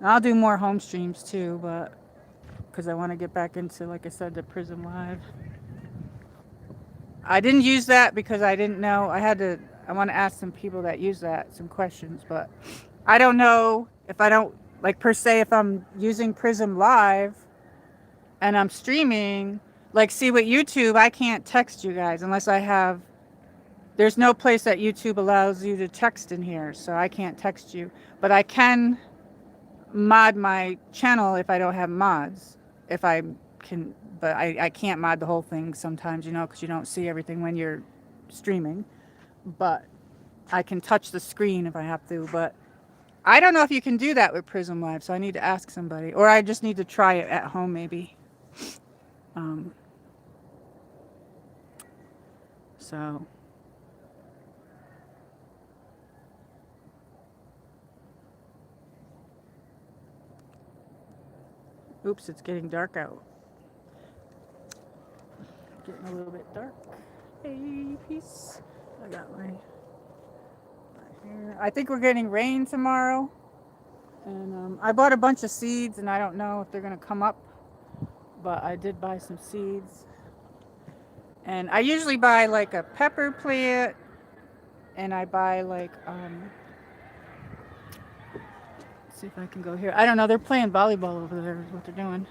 I'll do more home streams too, but because I want to get back into, like I said, the Prism Live. I didn't use that because I didn't know. I want to ask some people that use that some questions, but I don't know if I don't, like per se, if I'm using Prism Live and I'm streaming, like see with YouTube, I can't text you guys unless there's no place that YouTube allows you to text in here, so I can't text you. But I can mod my channel if I don't have mods. If I can, but I can't mod the whole thing sometimes, because you don't see everything when you're streaming. But I can touch the screen if I have to. But I don't know if you can do that with Prism Live, so I need to ask somebody. Or I just need to try it at home maybe. So... Oops, it's getting dark out. Getting a little bit dark. Hey, peace. I got my here. I think we're getting rain tomorrow. And I bought a bunch of seeds, and I don't know if they're going to come up. But I did buy some seeds. And I usually buy like a pepper plant. And I buy like... see if I can go here. I don't know. They're playing volleyball over there is what they're doing.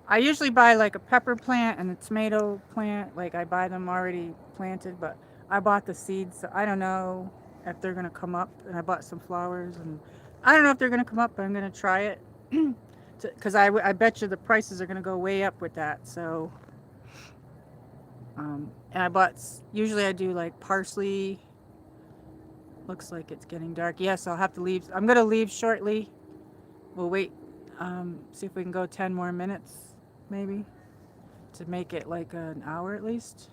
I usually buy like a pepper plant and a tomato plant. Like I buy them already planted, but I bought the seeds. So I don't know if they're going to come up. And I bought some flowers. And I don't know if they're going to come up, but I'm going to try it. Because I bet you the prices are going to go way up with that. So, and usually I do like parsley. Looks like it's getting dark. Yes, I'll have to leave. I'm going to leave shortly. We'll wait. See if we can go 10 more minutes, maybe, to make it like an hour at least.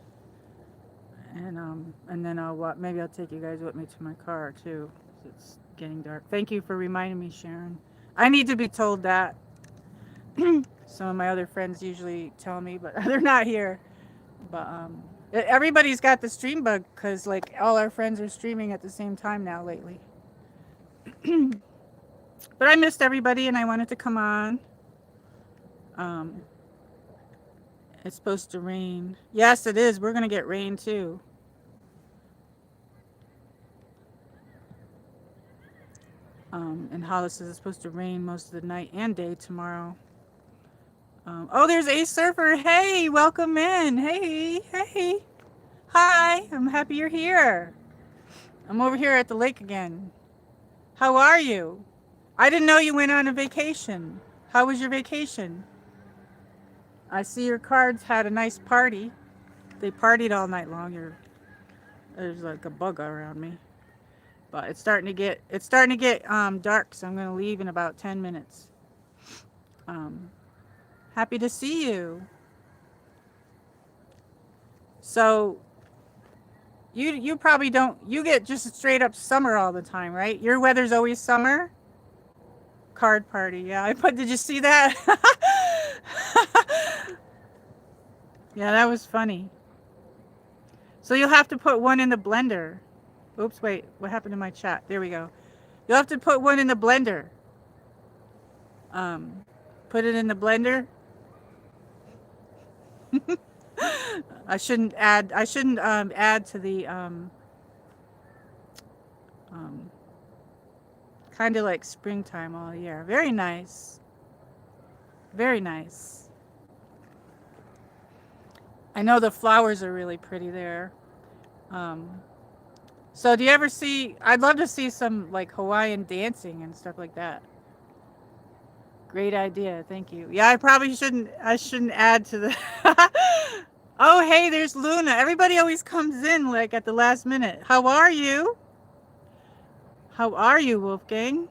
And then maybe I'll take you guys with me to my car too. It's getting dark. Thank you for reminding me, Sharon. I need to be told that. Some of my other friends usually tell me, but they're not here. But everybody's got the stream bug because like all our friends are streaming at the same time now lately. But I missed everybody and I wanted to come on. It's supposed to rain. Yes, it is. We're going to get rain too. And Hollis says it's supposed to rain most of the night and day tomorrow. Oh, there's Ace Surfer. Hey, welcome in. Hey. Hi, I'm happy you're here. I'm over here at the lake again. How are you? I didn't know you went on a vacation. How was your vacation? I see your cards had a nice party. They partied all night long. There's like a bug around me. But it's starting to get dark, so I'm gonna leave in about 10 minutes. Um, Happy to see you. So you probably don't you get just straight up summer all the time, right? Your weather's always summer? Card party, yeah. Did you see that? Yeah, that was funny. So you'll have to put one in the blender. Oops, wait, what happened to my chat? There we go. You'll have to put one in the blender. Um, Put it in the blender. I shouldn't add to the um, kind of like springtime all year. Very nice. Very nice. I know the flowers are really pretty there. Um, so do you ever see, I'd love to see some like Hawaiian dancing and stuff like that. Great idea. Thank you. Yeah, I shouldn't add to the Oh, hey, there's Luna. Everybody always comes in like at the last minute. How are you? How are you, Wolfgang?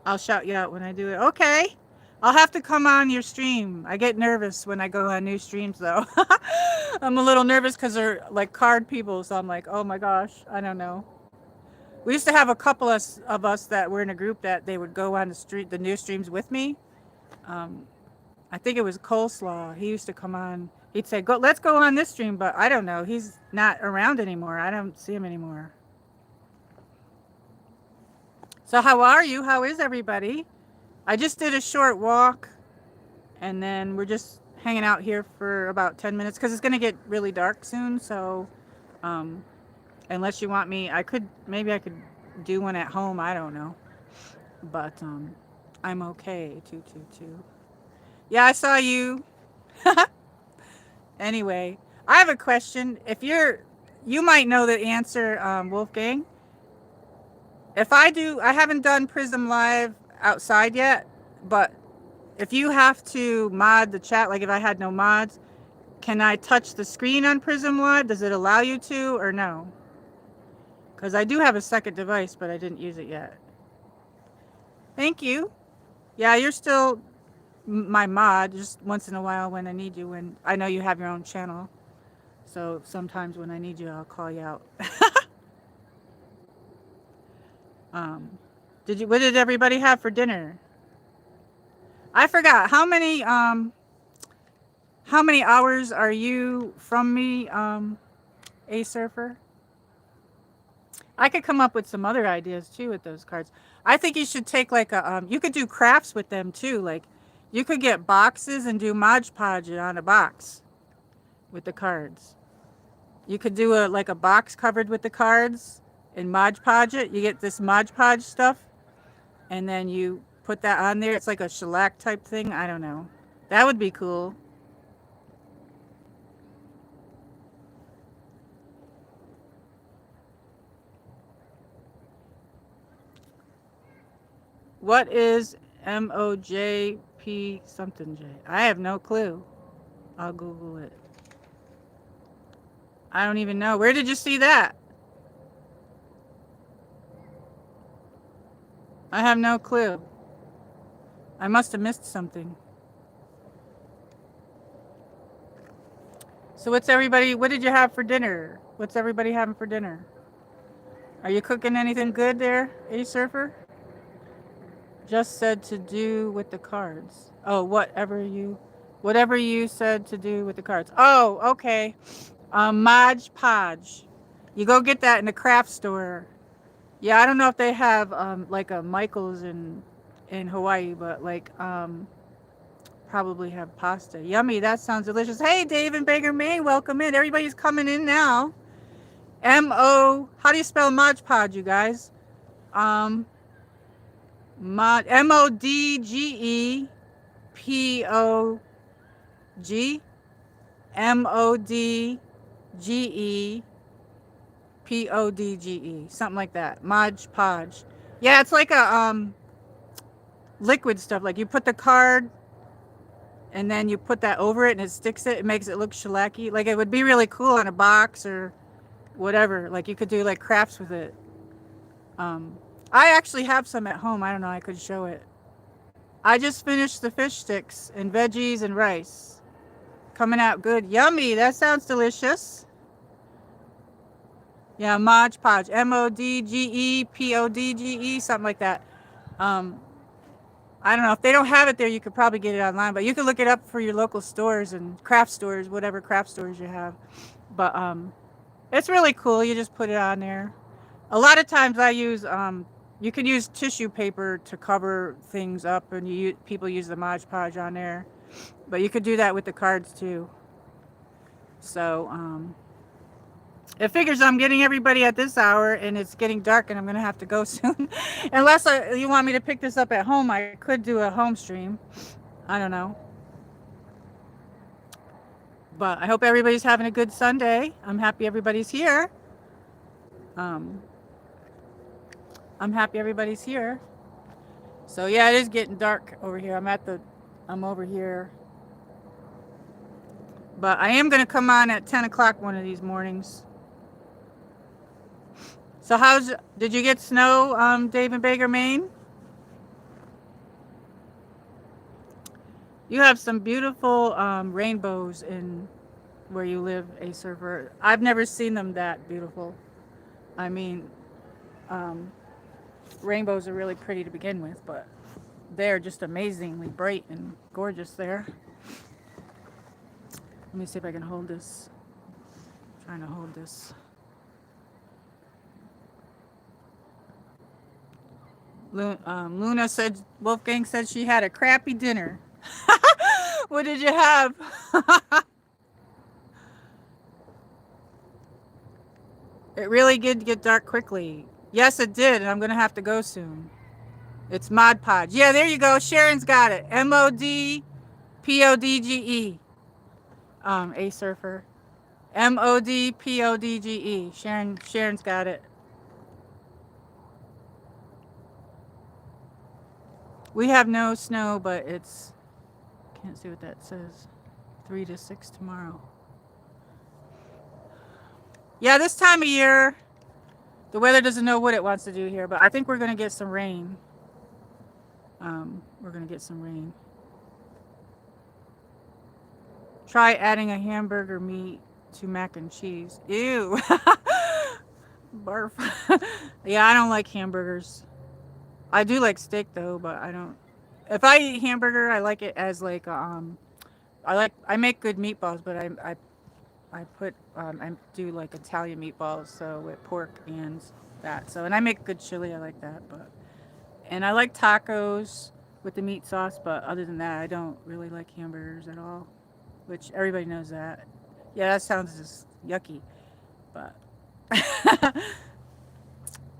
I'll shout you out when I do it. Okay. I'll have to come on your stream. I get nervous when I go on new streams, though. I'm a little nervous because they're like card people, so I'm like, oh my gosh, I don't know. We used to have a couple of us that were in a group that they would go on the new streams with me. Um, I think it was Coleslaw. He used to come on. He'd say, "Go, let's go on this stream," but I don't know. He's not around anymore. I don't see him anymore. So how are you? How is everybody? I just did a short walk, and then we're just hanging out here for about 10 minutes because it's going to get really dark soon. So um, unless you want me, maybe I could do one at home. I don't know, but I'm okay. 222. Yeah, I saw you. Anyway, I have a question. You might know the answer, Wolfgang. I haven't done Prism Live outside yet, but if you have to mod the chat, like if I had no mods, can I touch the screen on Prism Live? Does it allow you to or no? Because I do have a second device, but I didn't use it yet. Thank you. Yeah, you're still my mod, just once in a while when I need you, when I know you have your own channel. So sometimes when I need you, I'll call you out. um, what did everybody have for dinner? I forgot. How many hours are you from me, A Surfer? I could come up with some other ideas too with those cards. I think you should take like you could do crafts with them too. Like you could get boxes and do Mod Podge on a box with the cards. You could do like a box covered with the cards and Mod Podge it. You get this Mod Podge stuff and then you put that on there. It's like a shellac type thing. I don't know. That would be cool. What is MOJP something J? I have no clue. I'll Google it. I don't even know. Where did you see that? I have no clue. I must have missed something. So what did you have for dinner? What's everybody having for dinner? Are you cooking anything good there, A Surfer? Just said to do with the cards. Oh, whatever you said to do with the cards. Oh, okay. Mod Podge. You go get that in the craft store. Yeah, I don't know if they have like a Michael's in Hawaii, but like probably have pasta. Yummy, that sounds delicious. Hey, Dave and Baker Maine, welcome in. Everybody's coming in now. How do you spell Mod Podge, you guys? MODGEPOG. MODGEPODGE, something like that. Mod Podge. Yeah, it's like a liquid stuff. Like you put the card and then you put that over it and it sticks it. It makes it look shellacky. Like it would be really cool on a box or whatever. Like you could do like crafts with it. Um, I actually have some at home. I don't know. I could show it. I just finished the fish sticks and veggies and rice. Coming out good. Yummy. That sounds delicious. Yeah, Mod Podge. MODGEPODGE, something like that. Um, I don't know. If they don't have it there, you could probably get it online, but you could look it up for your local stores and craft stores, whatever craft stores you have. But it's really cool. You just put it on there. A lot of times I use you can use tissue paper to cover things up, and people use the Mod Podge on there. But you could do that with the cards too. So it figures I'm getting everybody at this hour, and it's getting dark, and I'm gonna have to go soon. Unless you want me to pick this up at home, I could do a home stream. I don't know. But I hope everybody's having a good Sunday. I'm happy everybody's here. Um, I'm happy everybody's here. So yeah, it is getting dark over here. I'm over here. But I am gonna come on at 10 o'clock one of these mornings. So did you get snow, Dave and Baker, Maine? You have some beautiful rainbows in where you live, a surfer. I've never seen them that beautiful. I mean, um, rainbows are really pretty to begin with, but they're just amazingly bright and gorgeous there. Let me see if I can hold this. I'm trying to hold this. Luna said, Wolfgang said she had a crappy dinner. What did you have? It really did get dark quickly. Yes, it did, and I'm going to have to go soon. It's Mod Podge. Yeah, there you go. Sharon's got it. MODPODGE. A surfer. MODPODGE. Sharon's got it. We have no snow, but it's, can't see what that says. 3 to 6 tomorrow. Yeah, this time of year, the weather doesn't know what it wants to do here, but I think we're going to get some rain. We're going to get some rain. Try adding a hamburger meat to mac and cheese. Ew. Barf. Yeah, I don't like hamburgers. I do like steak though, but I don't. If I eat hamburger, I like it as like I make good meatballs, but I put I do like Italian meatballs, so with pork and that. So and I make good chili. I like that, and I like tacos with the meat sauce. But other than that, I don't really like hamburgers at all. Which everybody knows that. Yeah, that sounds just yucky, but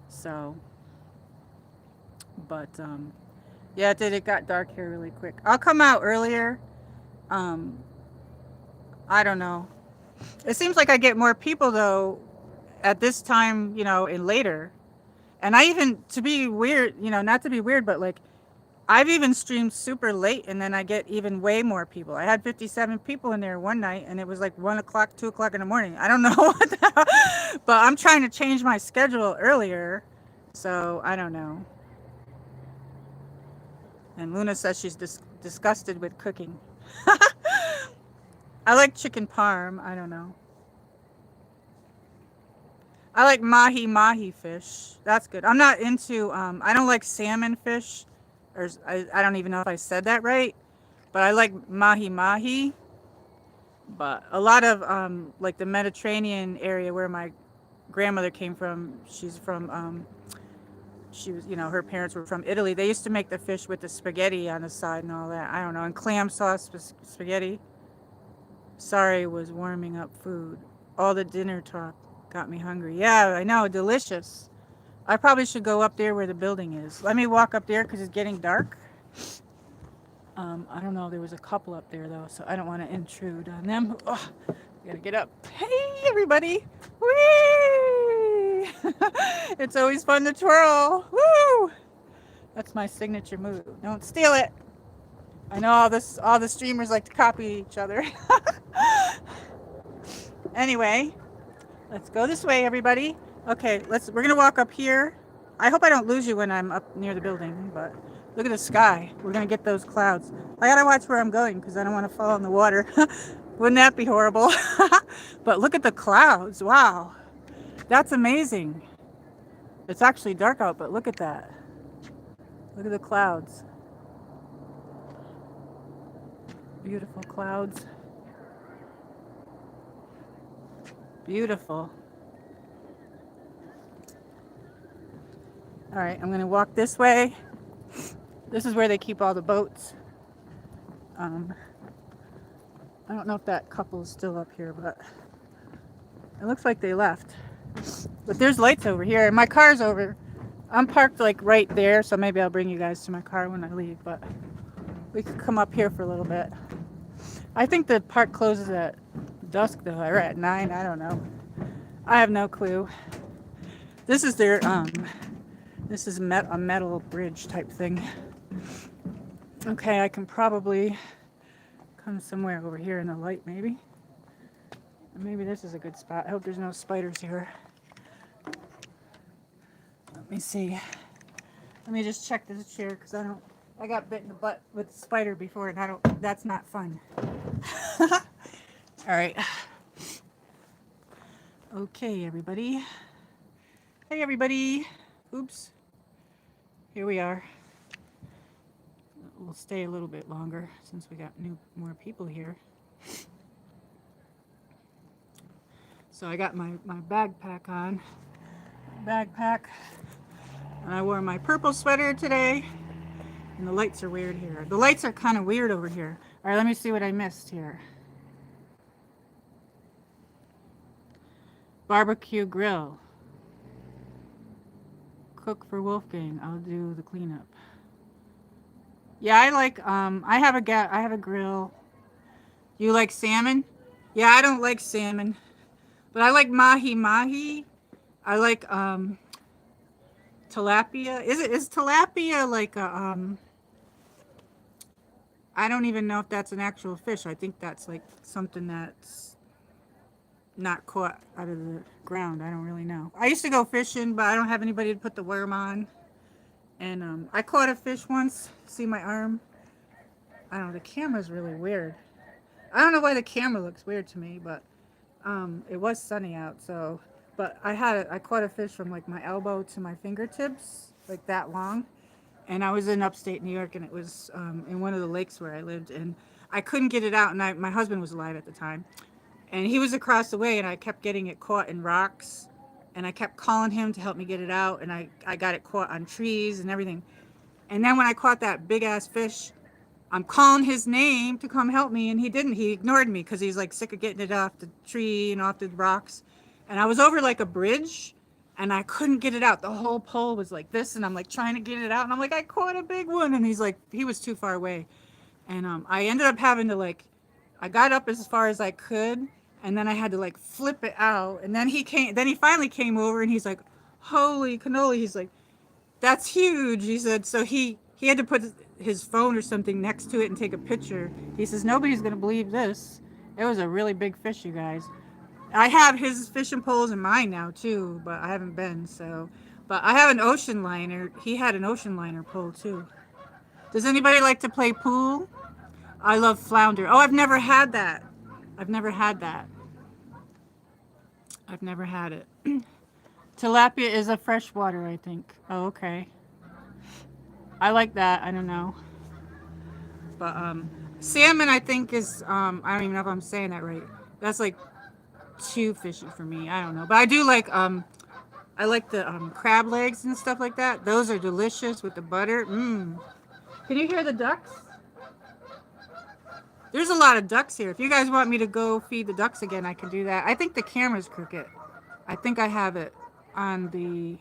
so. But yeah, it got dark here really quick. I'll come out earlier. Um, I don't know. It seems like I get more people though at this time, and later. And I even, to be weird, not to be weird, but like I've even streamed super late and then I get even way more people. I had 57 people in there one night and it was like 1 o'clock, 2 o'clock in the morning. I don't know what the hell, but I'm trying to change my schedule earlier. So I don't know. And Luna says she's disgusted with cooking. I like chicken parm. I don't know. I like mahi fish. That's good. I'm not into, I don't like salmon fish. Or I don't even know if I said that right. But I like mahi. But a lot of, like the Mediterranean area where my grandmother came from, she's from, she was, her parents were from Italy. They used to make the fish with the spaghetti on the side and all that. I don't know. And clam sauce spaghetti. Sorry, was warming up food. All the dinner talk got me hungry. Yeah, I know. Delicious. I probably should go up there where the building is. Let me walk up there because it's getting dark. I don't know. There was a couple up there though, so I don't want to intrude on them. Oh, gotta get up. Hey, everybody! Whee! It's always fun to twirl. Woo! That's my signature move. Don't steal it. I know all the streamers like to copy each other. Anyway, let's go this way, everybody. Okay, we're gonna walk up here. I hope I don't lose you when I'm up near the building, but look at the sky. We're gonna get those clouds. I gotta watch where I'm going because I don't want to fall in the water. Wouldn't that be horrible? But look at the clouds. Wow, that's amazing. It's actually dark out, but look at that. Look at the clouds. Beautiful clouds. Beautiful. All right, I'm gonna walk this way. This is where they keep all the boats. I don't know if that couple is still up here, but it looks like they left. But there's lights over here, and my car's over. I'm parked like right there, so maybe I'll bring you guys to my car when I leave, but we could come up here for a little bit. I think the park closes at dusk though, or at 9, I don't know. I have no clue. This is their, this is a metal bridge type thing. Okay, I can probably come somewhere over here in the light maybe. Maybe this is a good spot. I hope there's no spiders here. Let me see. Let me just check this chair because I got bit in the butt with a spider before and that's not fun. All right. Okay, everybody. Hey, everybody. Oops. Here we are. We'll stay a little bit longer since we got more people here. So I got my backpack on. Backpack. And I wore my purple sweater today. And the lights are weird here. The lights are kind of weird over here. All right, let me see what I missed here. Barbecue grill. Cook for Wolfgang. I'll do the cleanup. Yeah, I like I have a grill. You like salmon? Yeah, I don't like salmon. But I like mahi. I like tilapia. Is tilapia like a I don't even know if that's an actual fish. I think that's like something that's not caught out of the ground. I don't really know. I used to go fishing, but I don't have anybody to put the worm on. And I caught a fish once. See my arm? I don't know. The camera's really weird. I don't know why the camera looks weird to me, but it was sunny out, so. But I caught a fish from like my elbow to my fingertips, like that long. And I was in upstate New York, and it was in one of the lakes where I lived, and I couldn't get it out. And my husband was alive at the time, and he was across the way, and I kept getting it caught in rocks, and I kept calling him to help me get it out, and I got it caught on trees and everything. And then when I caught that big ass fish, I'm calling his name to come help me, and he didn't. He ignored me because he's like sick of getting it off the tree and off the rocks. And I was over like a bridge, and I couldn't get it out. The whole pole was like this, and I'm like trying to get it out, and I'm like, I caught a big one, and he was too far away. And I ended up having to I got up as far as I could, and then I had to like flip it out. And then he finally came over, and he's like, holy cannoli. He's like, that's huge. He said, so he had to put his phone or something next to it and take a picture. He says, nobody's going to believe this. It was a really big fish, you guys. I have his fishing poles in mine now too, but I haven't been, so. But I have an ocean liner. He had an ocean liner pole too. Does anybody like to play pool? I love flounder. Oh, I've never had that. I've never had that. I've never had it. Tilapia is a freshwater, I think. Oh, okay. I like that. I don't know. But salmon, I think is I don't even know if I'm saying that right. That's like too fishy for me. I don't know. But I do like I like the crab legs and stuff like that. Those are delicious with the butter. Mmm. Can you hear the ducks? There's a lot of ducks here. If you guys want me to go feed the ducks again, I can do that. I think the camera's crooked. I think I have it on the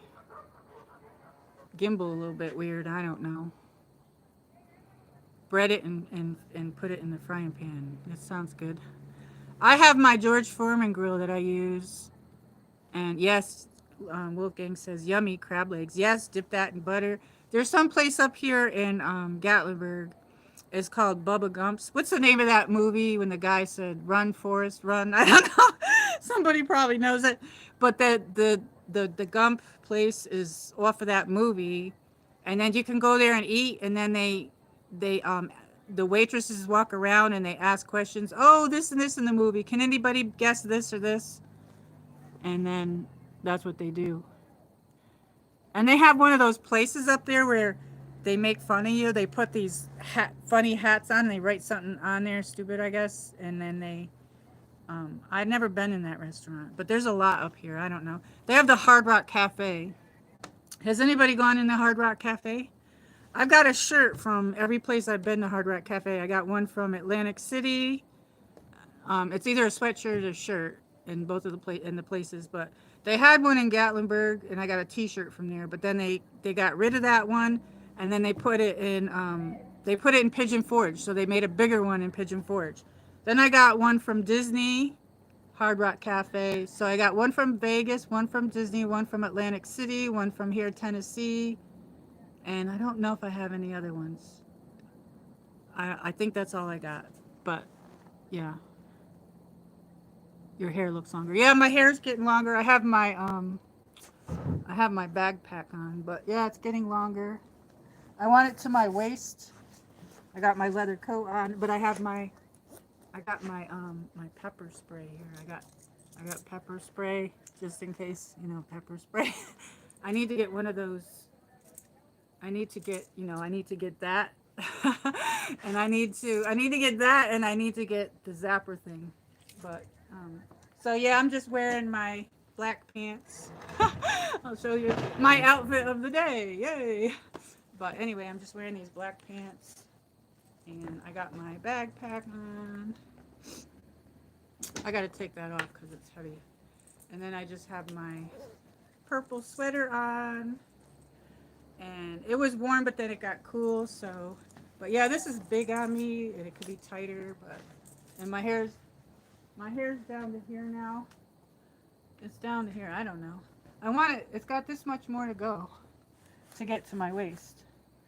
gimbal a little bit weird. I don't know. bread it and put it in the frying pan. That sounds good. I have my George Foreman grill that I use. And yes, Wolfgang says yummy crab legs. Yes, dip that in butter. There's some place up here in Gatlinburg. It's called Bubba Gump's. What's the name of that movie when the guy said "Run, Forrest, run"? I don't know. Somebody probably knows it. But the Gump place is off of that movie, and then you can go there and eat. And then they the waitresses walk around and they ask questions. Oh, this and this in the movie. Can anybody guess this or this? And then that's what they do. And they have one of those places up there where they make fun of you. They put these funny hats on and they write something on there, stupid, I guess. And then I've never been in that restaurant, but there's a lot up here. I don't know. They have the Hard Rock Cafe. Has anybody gone in the Hard Rock Cafe? I've got a shirt from every place I've been to Hard Rock Cafe. I got one from Atlantic City. It's either a sweatshirt or a shirt in both of the places, but they had one in Gatlinburg, and I got a T-shirt from there. But then they got rid of that one, and then they put it in Pigeon Forge. So they made a bigger one in Pigeon Forge. Then I got one from Disney, Hard Rock Cafe. So I got one from Vegas, one from Disney, one from Atlantic City, one from here, Tennessee, and I don't know if I have any other ones. I think that's all I got. But yeah. Your hair looks longer. Yeah, my hair's getting longer. I have my backpack on, but yeah, it's getting longer. I want it to my waist. I got my leather coat on, but I got my my pepper spray here. I got pepper spray just in case, pepper spray. I need to get one of those. I need to get that. And I need to get that, and I need to get the zapper thing. But so yeah, I'm just wearing my black pants. I'll show you my outfit of the day. Yay! But anyway, I'm just wearing these black pants, and I got my backpack on. I got to take that off because it's heavy. And then I just have my purple sweater on. And it was warm, but then it got cool. So, but yeah, this is big on me, and it could be tighter. And my hair's down to here now. It's down to here. I don't know. I want it. It's got this much more to go to get to my waist.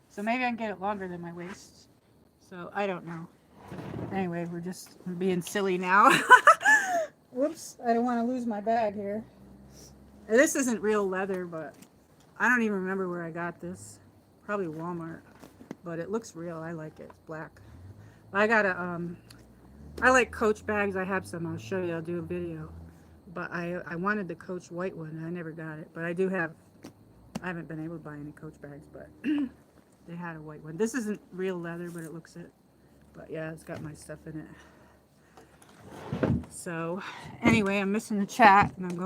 So maybe I can get it longer than my waist. So I don't know. Anyway, we're being silly now. Whoops! I don't want to lose my bag here. This isn't real leather, but I don't even remember where I got this. Probably Walmart. But it looks real. I like it. It's black. I got I like Coach bags. I have some. I'll show you. I'll do a video. But I wanted the Coach white one, and I never got it. But I haven't been able to buy any Coach bags, but they had a white one. This isn't real leather, but it looks it. But yeah, it's got my stuff in it. So anyway, I'm missing the chat, and I'm going